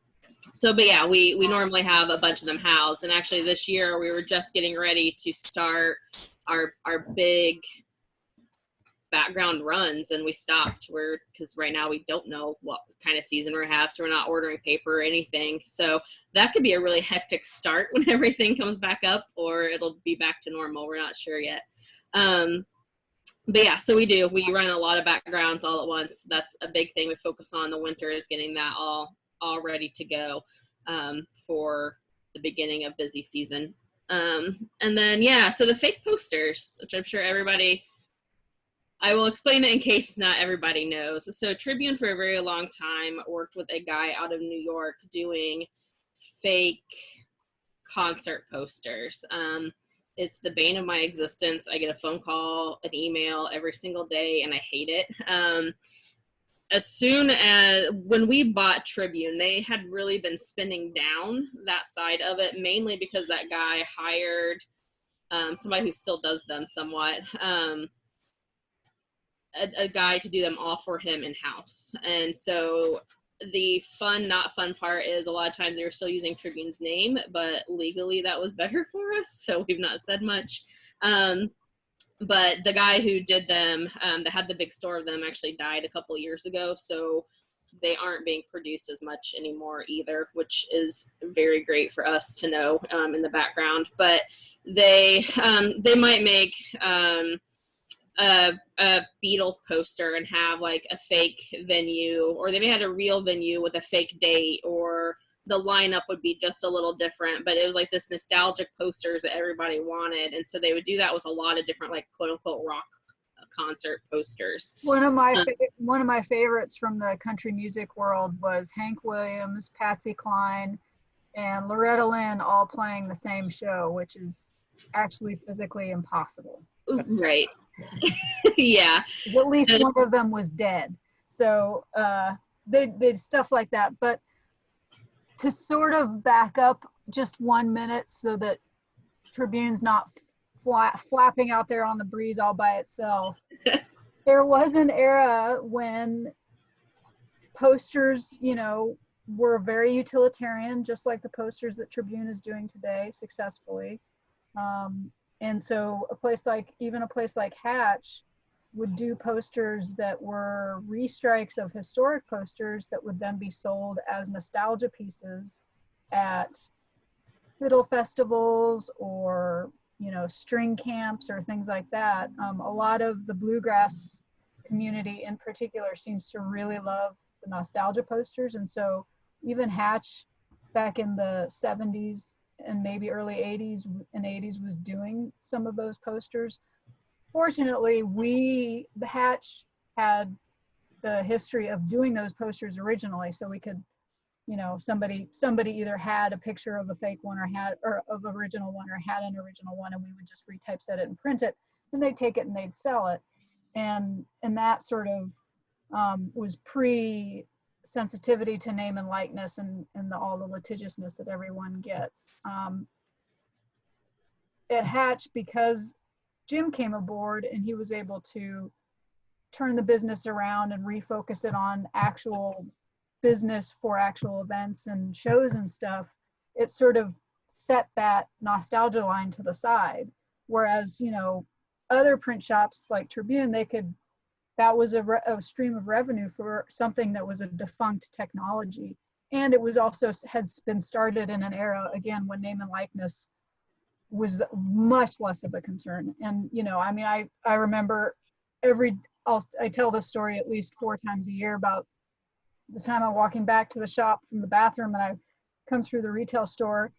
yeah, we normally have a bunch of them housed. And actually this year we were just getting ready to start our big background runs, and we stopped because right now we don't know what kind of season we're have, so we're not ordering paper or anything. So that could be a really hectic start when everything comes back up, or it'll be back to normal. We're not sure yet. But yeah, so we run a lot of backgrounds all at once. That's a big thing we focus on in the winter, is getting that all ready to go for the beginning of busy season. And then yeah, so the fake posters, which I'm sure I will explain it in case not everybody knows. So Tribune for a very long time worked with a guy out of New York doing fake concert posters. It's the bane of my existence. I get a phone call, an email every single day, and I hate it. As soon as when we bought Tribune, they had really been spinning down that side of it, mainly because that guy hired somebody who still does them somewhat, a guy to do them all for him in-house. And so the fun, not fun part is a lot of times they were still using Tribune's name, but legally that was better for us, so we've not said much. But the guy who did them, that had the big store of them, actually died a couple of years ago, so they aren't being produced as much anymore either, which is very great for us to know in the background. But they might make a Beatles poster and have like a fake venue, or they may have a real venue with a fake date, or the lineup would be just a little different, but it was like this nostalgic posters that everybody wanted. And so they would do that with a lot of different, like, quote unquote rock concert posters. One of my favorites from the country music world was Hank Williams, Patsy Cline, and Loretta Lynn all playing the same show, which is actually physically impossible. Right. Yeah. At least one of them was dead. So they stuff like that. But to sort of back up just 1 minute so that Tribune's not flapping out there on the breeze all by itself. There was an era when posters, you know, were very utilitarian, just like the posters that Tribune is doing today successfully. And so even a place like Hatch would do posters that were restrikes of historic posters that would then be sold as nostalgia pieces at fiddle festivals or, you know, string camps or things like that. A lot of the bluegrass community in particular seems to really love the nostalgia posters. And so even Hatch back in the 70s and maybe early 80s and 80s was doing some of those posters. Fortunately, the Hatch had the history of doing those posters originally, so we could, you know, somebody either had a picture of a fake one or of original one or had an original one, and we would just retypeset it and print it, and they'd take it and they'd sell it. And that sort of was pre-sensitivity to name and likeness and all the litigiousness that everyone gets. At Hatch, because Jim came aboard and he was able to turn the business around and refocus it on actual business for actual events and shows and stuff, it sort of set that nostalgia line to the side. Whereas, you know, other print shops like Tribune, that was a stream of revenue for something that was a defunct technology. And it was also had been started in an era, again, when name and likeness was much less of a concern. And, you know, I mean, I remember I tell this story at least 4 times a year about the time I'm walking back to the shop from the bathroom and I come through the retail store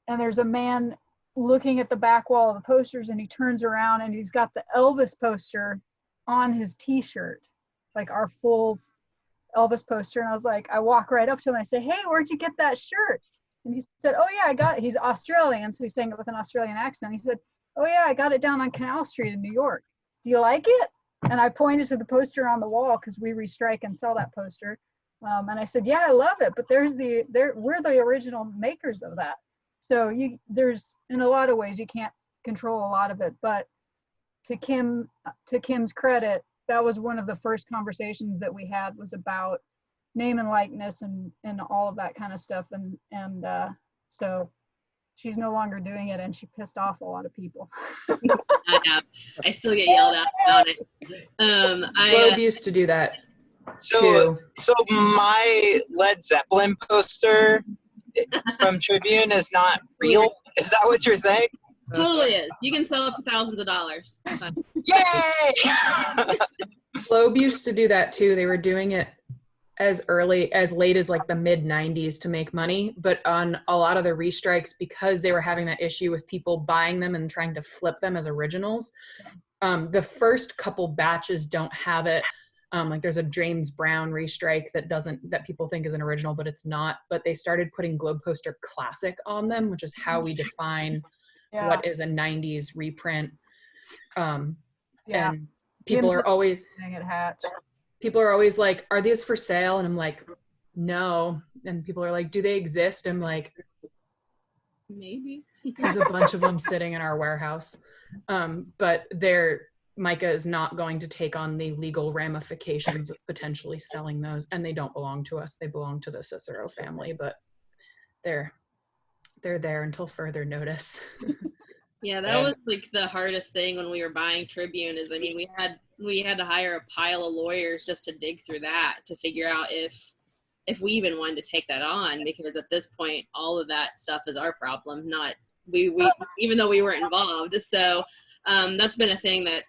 and there's a man looking at the back wall of the posters and he turns around and he's got the Elvis poster on his t-shirt, like our full Elvis poster. And I was like, I walk right up to him and I say, hey, where'd you get that shirt? And he said, oh yeah, I got it. He's Australian, so he's saying it with an Australian accent. He said, oh yeah, I got it down on Canal Street in New York. Do you like it? And I pointed to the poster on the wall because we restrike and sell that poster. And I said, yeah, I love it, but we're the original makers of that. So there's, in a lot of ways, you can't control a lot of it. But to Kim's credit, that was one of the first conversations that we had, was about name and likeness and all of that kind of stuff. And so she's no longer doing it, and she pissed off a lot of people. I still get yelled at about it. Globe used to do that. So my Led Zeppelin poster from Tribune is not real. Is that what you're saying? Totally is. You can sell it for thousands of dollars. Yay! Globe used to do that too. They were doing it as late as like the mid 90s to make money, but on a lot of the restrikes, because they were having that issue with people buying them and trying to flip them as originals, the first couple batches don't have it. Like there's a James Brown restrike that people think is an original, but it's not. But they started putting Globe Poster Classic on them, which is how we define what is a 90s reprint. And people are always like, are these for sale? And I'm like, no. And people are like, do they exist? I'm like, maybe. There's a bunch of them sitting in our warehouse. But Micah is not going to take on the legal ramifications of potentially selling those, and they don't belong to us. They belong to the Cicero family, but they're there until further notice. Yeah, that was like the hardest thing when we were buying Tribune is, I mean, we had to hire a pile of lawyers just to dig through that to figure out if we even wanted to take that on, because at this point, all of that stuff is our problem, not we even though we weren't involved. So that's been a thing that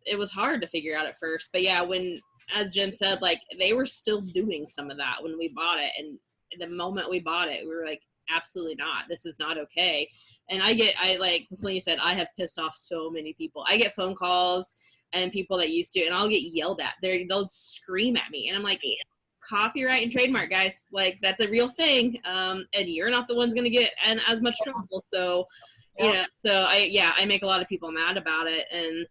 it was hard to figure out at first. But yeah, when, as Jim said, like they were still doing some of that when we bought it. And the moment we bought it, we were like, absolutely not. This is not okay. And like Celine said, I have pissed off so many people. I get phone calls and people that used to, and I'll get yelled at. They'll scream at me. And I'm like, copyright and trademark, guys. Like, that's a real thing. And you're not the ones going to get in as much trouble. So, I make a lot of people mad about it, and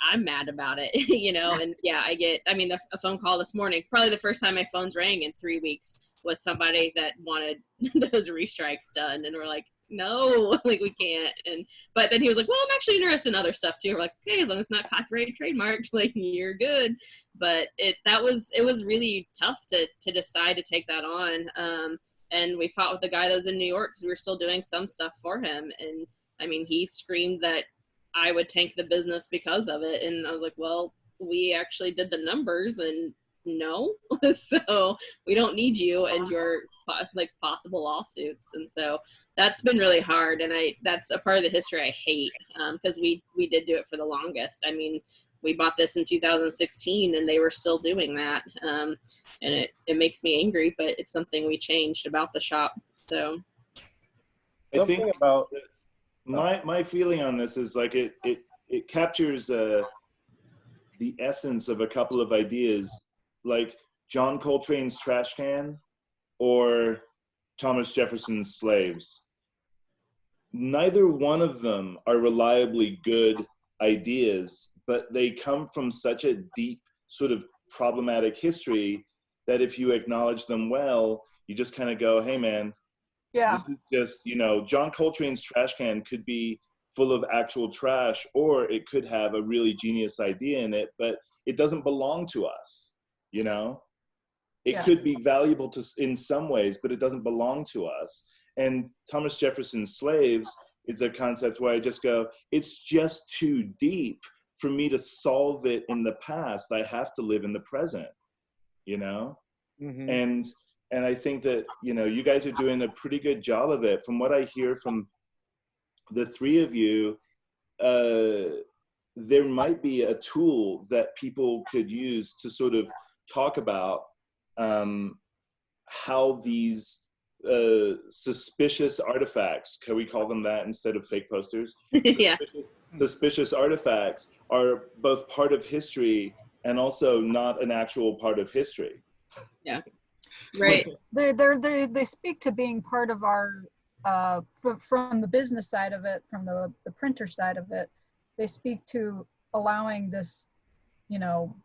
I'm mad about it, and a phone call this morning, probably the first time my phone's rang in 3 weeks, was somebody that wanted those restrikes done, and we're like, no, like, we can't. But then he was like, well, I'm actually interested in other stuff too. We're like, okay, as long as it's not copyrighted, trademarked, like, you're good. But it was really tough to decide to take that on. And we fought with the guy that was in New York, because we were still doing some stuff for him. And I mean, he screamed that I would tank the business because of it. And I was like, well, we actually did the numbers, and no, so we don't need you and your like possible lawsuits. And so that's been really hard. And that's a part of the history I hate, because we did do it for the longest. I mean, we bought this in 2016 and they were still doing that. And it makes me angry, but it's something we changed about the shop. So I think about my feeling on this is like it captures the essence of a couple of ideas, like John Coltrane's Trash Can or Thomas Jefferson's Slaves. Neither one of them are reliably good ideas, but they come from such a deep sort of problematic history that if you acknowledge them well, you just kind of go, hey man, this is just, John Coltrane's Trash Can could be full of actual trash, or it could have a really genius idea in it, but it doesn't belong to us. It could be valuable in some ways, but it doesn't belong to us. And Thomas Jefferson's Slaves is a concept where I just go, it's just too deep for me to solve it in the past. I have to live in the present, And I think that, you guys are doing a pretty good job of it. From what I hear from the three of you, there might be a tool that people could use to sort of talk about how these suspicious artifacts, can we call them that instead of fake posters? Suspicious artifacts are both part of history and also not an actual part of history. Yeah, right. They speak to being part of our, from the business side of it, from the printer side of it. They speak to allowing this,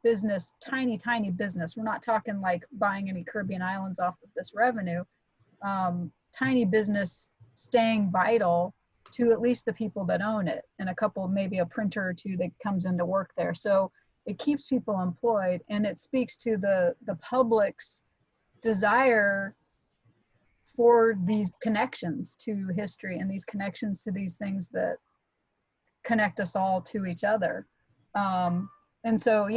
business, tiny business. We're not talking like buying any Caribbean islands off of this revenue. Tiny business staying vital to at least the people that own it, and a couple, maybe a printer or two that comes into work there. So it keeps people employed, and it speaks to the public's desire for these connections to history and these connections to these things that connect us all to each other. And so,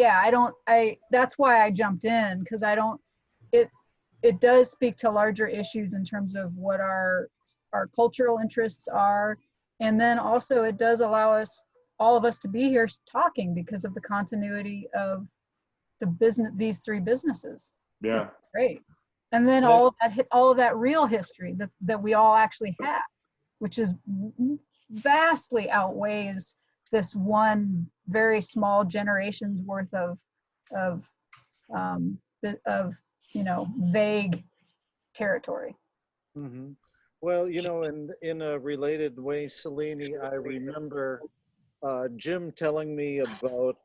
that's why I jumped in, because it does speak to larger issues in terms of what our cultural interests are. And then also it does allow all of us to be here talking because of the continuity of these three businesses. Yeah. It's great. And then all of that real history that we all actually have, which is vastly outweighs this one very small generation's worth of vague territory. Mm-hmm. Well, in a related way, Selene, I remember Jim telling me about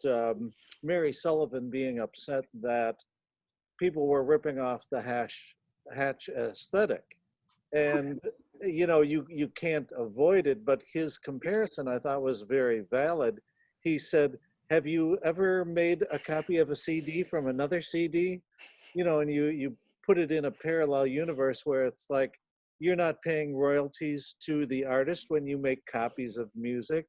Mary Sullivan being upset that people were ripping off the Hatch aesthetic. And, you can't avoid it, but his comparison I thought was very valid. He said, have you ever made a copy of a CD from another CD? And you put it in a parallel universe where it's like, you're not paying royalties to the artist when you make copies of music.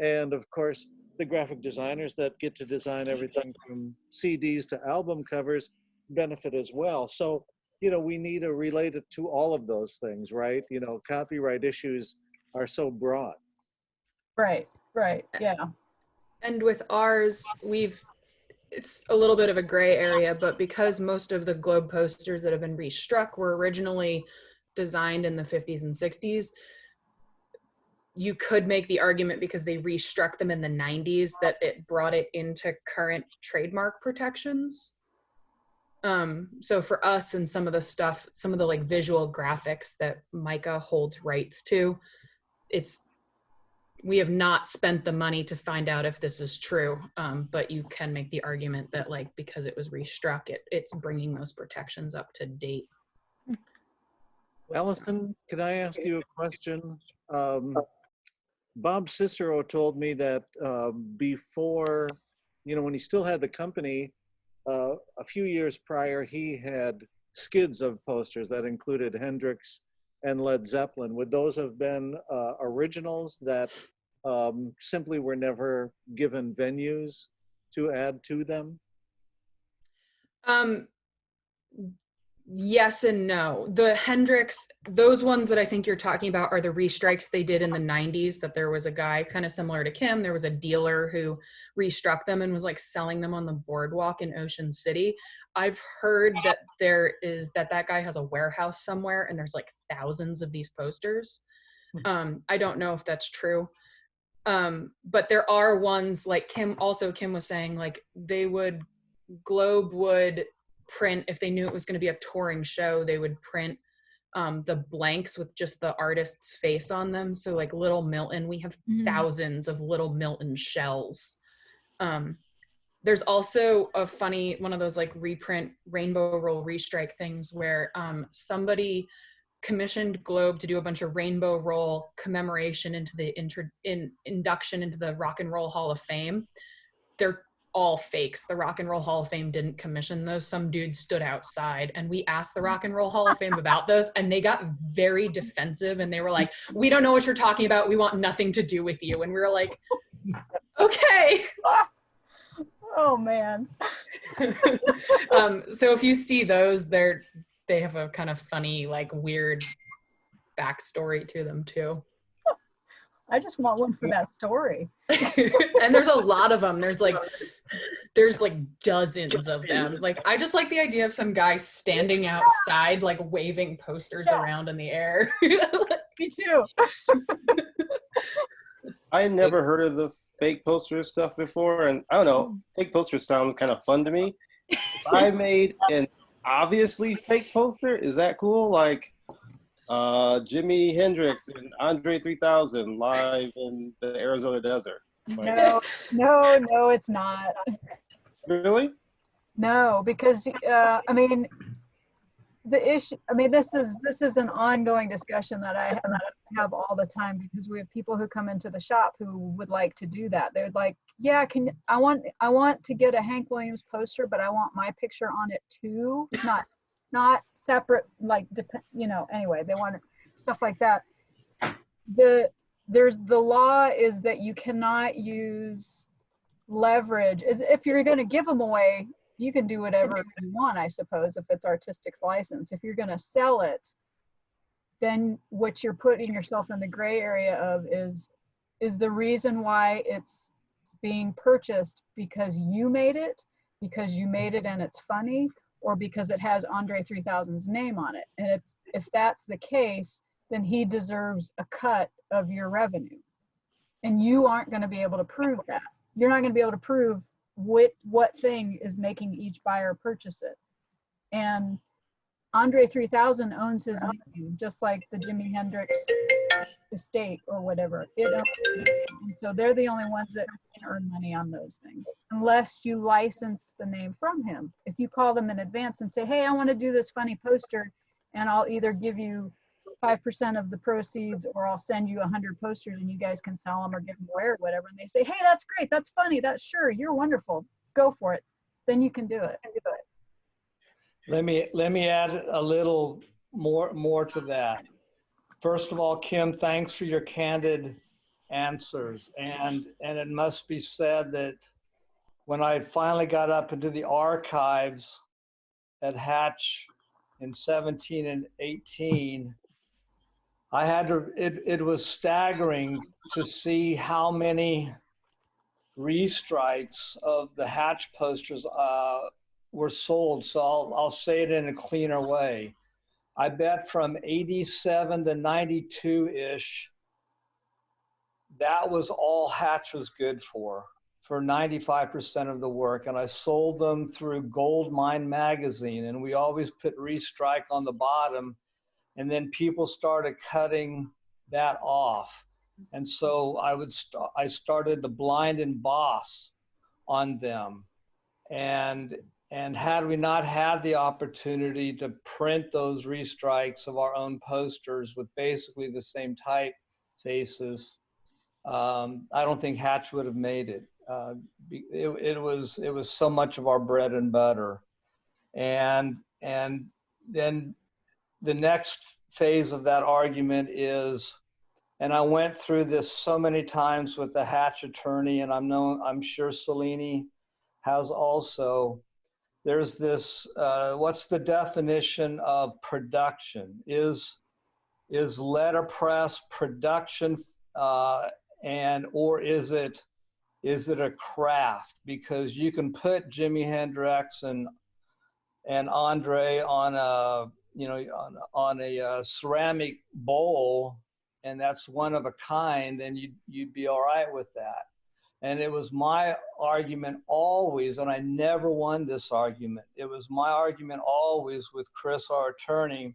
And of course, the graphic designers that get to design everything from CDs to album covers benefit as well. So, we need to relate it to all of those things, right? Copyright issues are so broad. Right, yeah. And with ours, it's a little bit of a gray area, but because most of the globe posters that have been restruck were originally designed in the 50s and 60s, you could make the argument, because they restruck them in the 90s, that it brought it into current trademark protections. So for us and some of the stuff, some of the like visual graphics that Micah holds rights to, we have not spent the money to find out if this is true, but you can make the argument that like because it was restruck, it's bringing those protections up to date. Allison, can I ask you a question? Bob Cicero told me that before, when he still had the company, a few years prior, he had skids of posters that included Hendrix and Led Zeppelin. Would those have been originals that simply were never given venues to add to them? Yes and no. The Hendrix, those ones that I think you're talking about are the restrikes they did in the 90s, that there was a guy kind of similar to Kim. There was a dealer who restruck them and was like selling them on the boardwalk in Ocean City. I've heard that that guy has a warehouse somewhere and there's like thousands of these posters. I don't know if that's true. But there are ones like Kim was saying, like Globe would print, if they knew it was going to be a touring show, they would print the blanks with just the artist's face on them. So like Little Milton, we have thousands of Little Milton shells. There's also a funny one of those like reprint Rainbow Roll restrike things where somebody commissioned Globe to do a bunch of Rainbow Roll commemoration into the induction into the Rock and Roll Hall of Fame. They're all fakes. The Rock and Roll Hall of Fame didn't commission those. Some dude stood outside and we asked the Rock and Roll Hall of Fame about those and they got very defensive and they were like, we don't know what you're talking about. We want nothing to do with you. And we were like, okay. Oh man. So if you see those, they have a kind of funny, like weird backstory to them too. I just want one for that story. And there's a lot of them. There's like dozens of them. Like I just like the idea of some guy standing outside, like waving posters around in the air. Me too. I had never heard of the fake poster stuff before, and I don't know, fake posters sound kind of fun to me. If I made an obviously fake poster, is that cool? Like Jimi Hendrix and Andre 3000 live in the Arizona desert. Like, no, it's not. Really? No, because the issue. this is an ongoing discussion that I have all the time because we have people who come into the shop who would like to do that. They're like, yeah, I want to get a Hank Williams poster, but I want my picture on it too, not separate, like, anyway, they want stuff like that. The law is that you cannot use leverage. If you're going to give them away, you can do whatever you want, I suppose, if it's artistic license. If you're going to sell it, then what you're putting yourself in the gray area of is the reason why it's being purchased because you made it and it's funny, or because it has Andre 3000's name on it. And if that's the case, then he deserves a cut of your revenue. And you aren't going to be able to prove that. You're not going to be able to prove what thing is making each buyer purchase it. And Andre 3000 owns his name, just like the Jimi Hendrix estate or whatever. It owns his name. And so they're the only ones that can earn money on those things, unless you license the name from him. If you call them in advance and say, hey, I want to do this funny poster, and I'll either give you 5% of the proceeds, or I'll send you 100 posters and you guys can sell them or give them away or whatever. And they say, hey, that's great. That's funny. That's sure. You're wonderful. Go for it. Then you can do it. Let me add a little more to that. First of all, Kim, thanks for your candid answers. And it must be said that when I finally got up into the archives at Hatch in 17 and 18, I had to, it was staggering to see how many restrikes of the Hatch posters were sold. So I'll say it in a cleaner way. I bet from 87 to 92-ish, that was all Hatch was good for. for 95% of the work, and I sold them through Gold Mine magazine, and we always put restrike on the bottom, and then people started cutting that off. And so I started to blind emboss on them. And had we not had the opportunity to print those restrikes of our own posters with basically the same typefaces, I don't think Hatch would have made it. It was so much of our bread and butter. And then the next phase of that argument is, and I went through this so many times with the Hatch attorney, and I'm sure Cellini has also. There's this, what's the definition of production? Is letterpress production, or is it a craft? Because you can put Jimi Hendrix and Andr on a ceramic bowl, and that's one of a kind, and you'd be all right with that. And it was my argument always, and I never won this argument. It was my argument always with Chris, our attorney,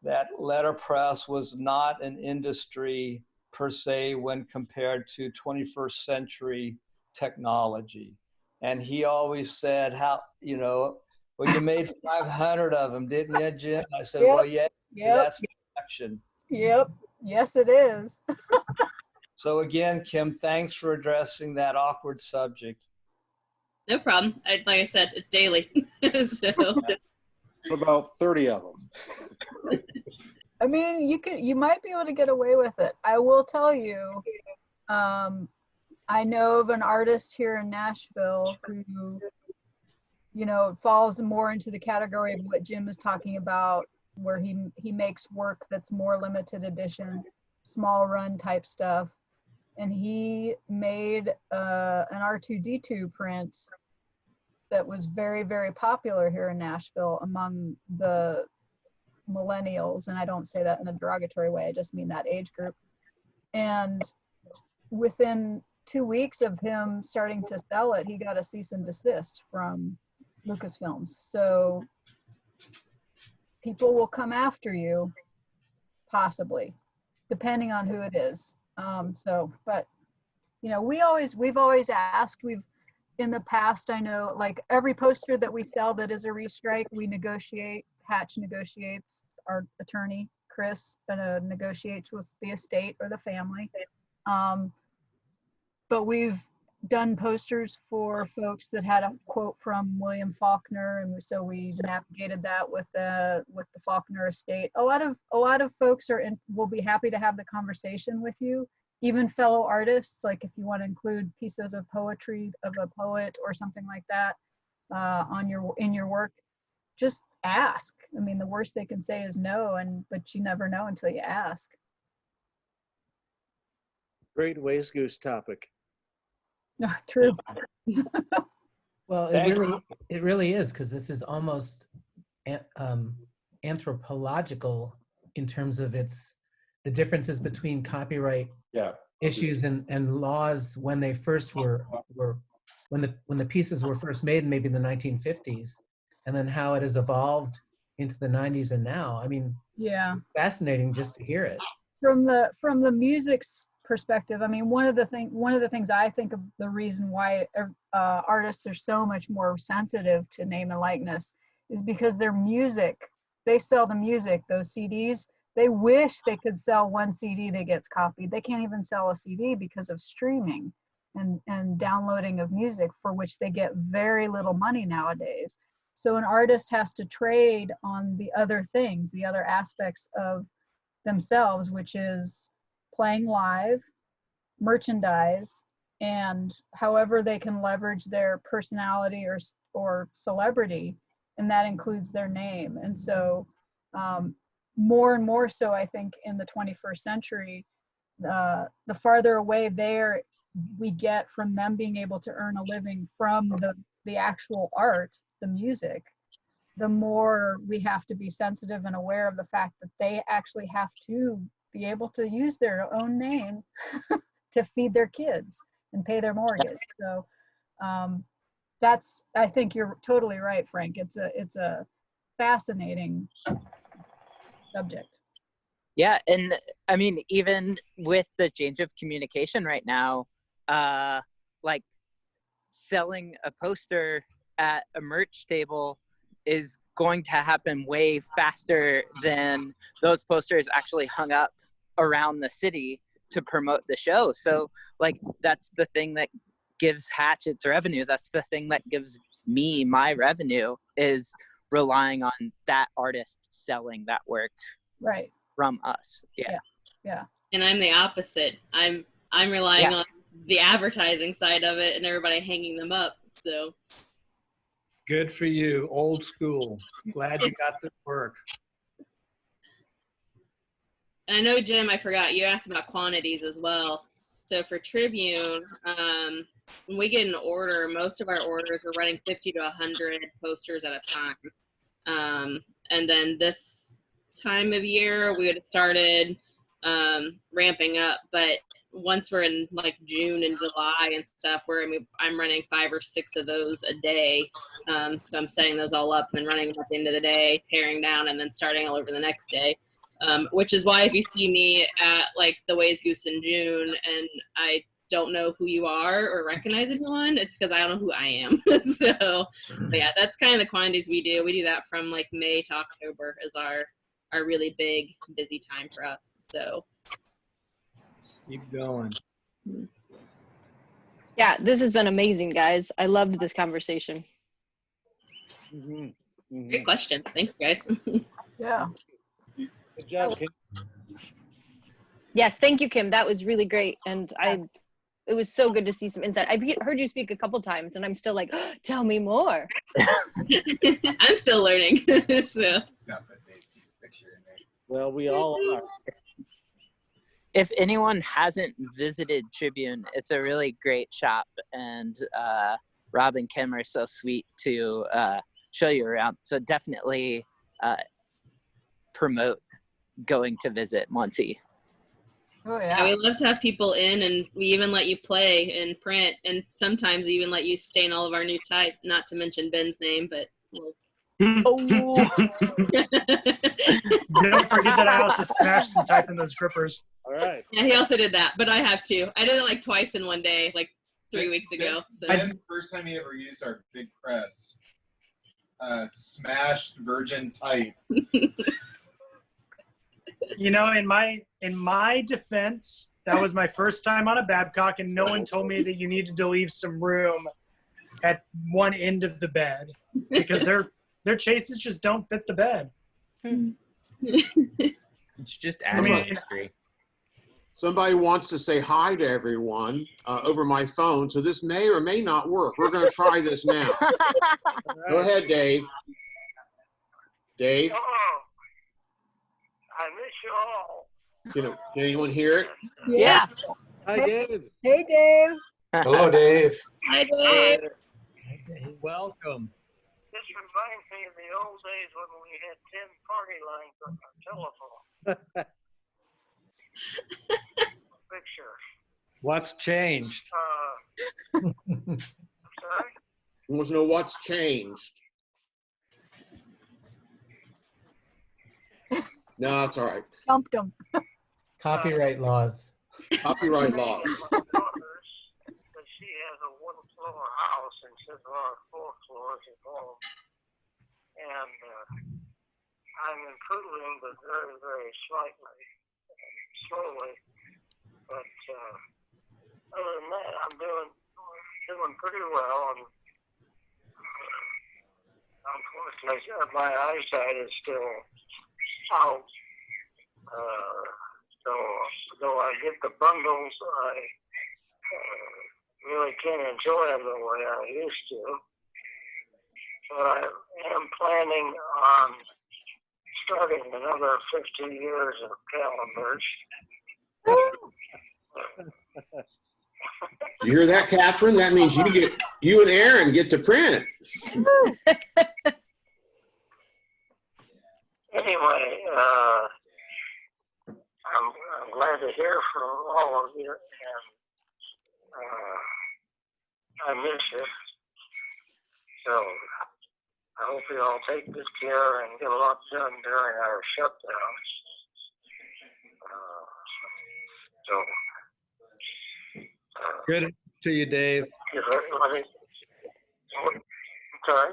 that letterpress was not an industry per se when compared to 21st century technology. And he always said, well, you made 500 of them, didn't you, Jim? I said, Yep. well, yeah, that's production. Yep. Yes, it is. So again, Kim, thanks for addressing that awkward subject. No problem. Like I said, it's daily. So. About 30 of them. I mean, you might be able to get away with it. I will tell you, I know of an artist here in Nashville who, falls more into the category of what Jim is talking about, where he makes work that's more limited edition, small run type stuff. And he made an R2-D2 print that was very, very popular here in Nashville among the millennials. And I don't say that in a derogatory way, I just mean that age group. And within 2 weeks of him starting to sell it, he got a cease and desist from Lucasfilms. So people will come after you, possibly, depending on who it is. But we've always asked, in the past, I know, like every poster that we sell that is a restrike, we negotiate. Hatch negotiates, our attorney, Chris, negotiates with the estate or the family. But we've done posters for folks that had a quote from William Faulkner, and so we navigated that with the Faulkner estate. A lot of folks will be happy to have the conversation with you, even fellow artists. Like if you want to include pieces of poetry of a poet or something like that in your work, just ask. I mean, the worst they can say is no, but you never know until you ask. Great Ways Goose topic. True. Well, it really is, because this is almost anthropological in terms of the differences between copyright issues and laws when they first were when the pieces were first made, maybe in the 1950s, and then how it has evolved into the 90s and now. I mean, yeah, fascinating just to hear it. From the music's perspective, I mean, one of the things I think of the reason why artists are so much more sensitive to name and likeness is because their music, they sell the music, those CDs. They wish they could sell one CD that gets copied. They can't even sell a CD because of streaming and downloading of music, for which they get very little money nowadays. So an artist has to trade on the other things, the other aspects of themselves, which is playing live, merchandise, and however they can leverage their personality or celebrity, and that includes their name. And so more and more so, I think, in the 21st century, the farther away we get from them being able to earn a living from the actual art, the music, the more we have to be sensitive and aware of the fact that they actually have to be able to use their own name to feed their kids. and pay their mortgage. So that's, I think you're totally right, Frank. It's a fascinating subject. Yeah, and I mean, even with the change of communication right now, like selling a poster at a merch table is going to happen way faster than those posters actually hung up around the city to promote the show. So like, that's the thing that gives Hatch its revenue. That's the thing that gives me my revenue, is relying on that artist selling that work right from us. Yeah. And I'm the opposite. I'm relying on the advertising side of it and everybody hanging them up. So Good for you, old school. Glad you got this work. And I know, Jim, I forgot, you asked about quantities as well. So for Tribune, when we get an order, most of our orders are running 50 to 100 posters at a time. And then this time of year, we would have started ramping up. But once we're in like June and July and stuff, I'm running 5 or 6 of those a day. So I'm setting those all up and then running them at the end of the day, tearing down, and then starting all over the next day. Which is why if you see me at like the Ways Goose in June and I don't know who you are or recognize anyone, it's because I don't know who I am. So but yeah, that's kind of the quantities we do. We do that from like May to October is our really big, busy time for us. So keep going. Yeah, this has been amazing, guys. I loved this conversation. Great questions. Thanks, guys. Yeah. Good job, Kim. Yes, thank you, Kim. That was really great. And it was so good to see some insight. I've heard you speak a couple times and I'm still like, oh, tell me more. I'm still learning. So. Well, we all are. If anyone hasn't visited Tribune, it's a really great shop, and Rob and Kim are so sweet to show you around. So definitely promote going to visit Monty. Oh yeah. We love to have people in, and we even let you play and print, and sometimes we even let you stain all of our new type, not to mention Ben's name, but Don't forget that I also smashed some type in those grippers. All right. Yeah, he also did that, but I have too. I did it like twice in one day, like 3 weeks ago. So. The first time he ever used our big press, smashed virgin type. You know, in my defense, that was my first time on a Babcock, and no one told me that you needed to leave some room at one end of the bed because their chases just don't fit the bed. It's just adding history. Somebody wants to say hi to everyone over my phone, so this may or may not work. We're going to try this now. Go ahead, Dave. Dave? I miss you all. Can anyone hear it? Yeah. Hi, Dave. Hey, Dave. Hello, Dave. Hi, Dave. Welcome. This reminds me of the old days when we had 10 party lines on our telephone. Picture. What's changed? Sorry? He wants to know what's changed. No, it's all right. Dumped him. Copyright laws. Copyright laws. But she has a one-floor house instead of our 4 floors at home. And I'm improving, but very, very slightly, slowly. But other than that, I'm doing pretty well. And unfortunately, my eyesight is still out. So though I get the bundles, I really can't enjoy them the way I used to. But I am planning on starting another 50 years of calendars. You hear that, Catherine? That means you and Aaron get to print. Anyway, I'm glad to hear from all of you, and I miss you. So I hope you all take good care and get a lot done during our shutdown. Good to you, Dave. Give everybody. Sorry?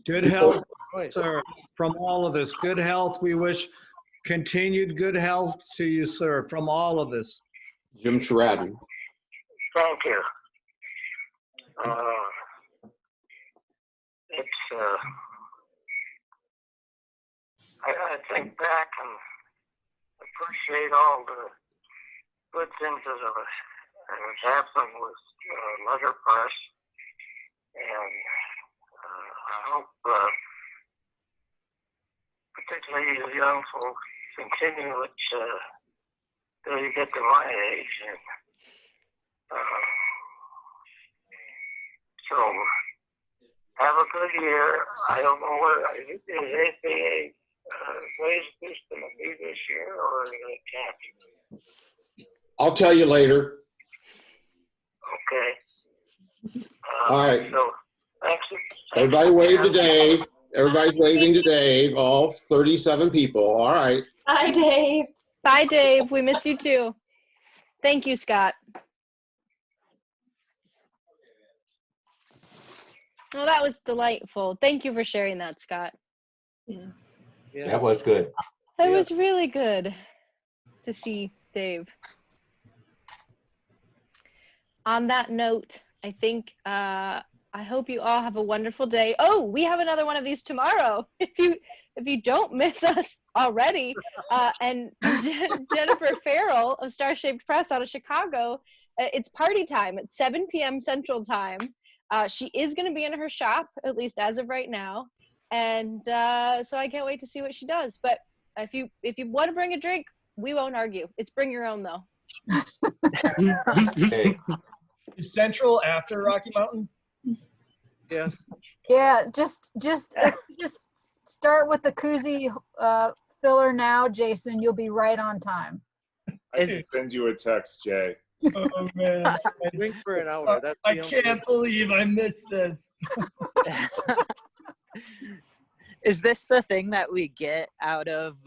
Good health, sir, from all of us. Good health. We wish continued good health to you, sir, from all of us. Jim Shradden. Thank you. I think back and appreciate all the good things that have happened with letterpress, and I hope particularly you young folks continue it till you get to my age. And so have a good year. I don't know what is APA ways this going to be this year, or is it can't? I'll tell you later. Okay. All right. So thanks. Everybody wave to Dave. Everybody's waving to Dave. All 37 people. All right. Bye, Dave. Bye, Dave. We miss you too. Thank you, Scott. Well, that was delightful. Thank you for sharing that, Scott. Yeah. That was good. That was really good to see Dave. On that note, I think I hope you all have a wonderful day. Oh, we have another one of these tomorrow. If you don't miss us already, and Jennifer Farrell of Star Shaped Press out of Chicago, it's party time at 7 p.m. Central Time. She is going to be in her shop, at least as of right now, and so I can't wait to see what she does. But if you want to bring a drink, we won't argue. It's bring your own though. Okay. Is Central after Rocky Mountain? Yes. Yeah, just start with the koozie filler now, Jason. You'll be right on time. I can send you a text, Jay. Oh man, Drink for an hour. That's I the only- can't believe I missed this. Is this the thing that we get out of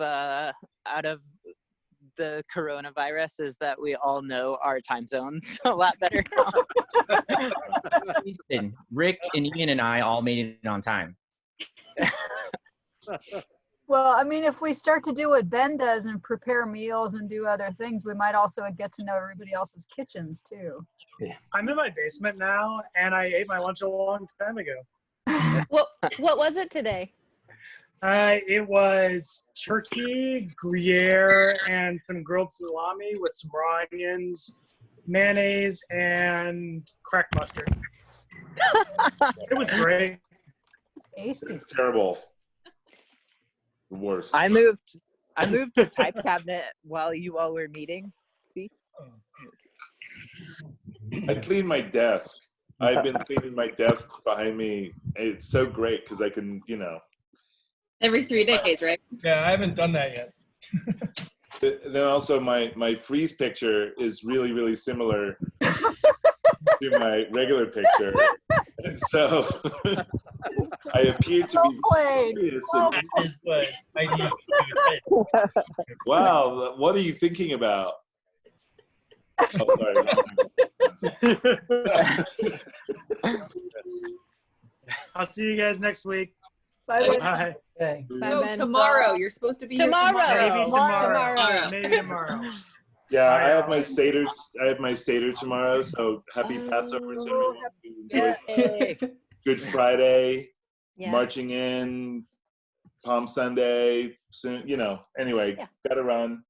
the coronavirus? Is that we all know our time zones a lot better now? And Rick and Ian and I all made it on time. Well, I mean, if we start to do what Ben does and prepare meals and do other things, we might also get to know everybody else's kitchens too. I'm in my basement now, and I ate my lunch a long time ago. What was it today? It was turkey, Gruyere, and some grilled salami with some raw onions, mayonnaise, and cracked mustard. It was great. Tasty. It's terrible. The worst. I moved the type cabinet while you all were meeting. See? I cleaned my desk. I've been cleaning my desks behind me. It's so great because I can, Every 3 days, right? Yeah, I haven't done that yet. Then also my freeze picture is really, really similar to my regular picture. And so I appear to be curious. Wow, what are you thinking about? Oh, sorry. I'll see you guys next week. Bye. Bye. Okay. No, tomorrow. You're supposed to be here Maybe tomorrow. tomorrow. Maybe tomorrow. Yeah, I have my Seder tomorrow, so happy Passover to everyone who enjoys Good Friday, marching in, Palm Sunday, soon, anyway, gotta run.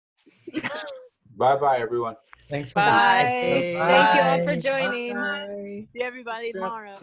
Bye-bye, everyone. Thanks for Bye. Bye. Thank you all for joining. See everybody tomorrow.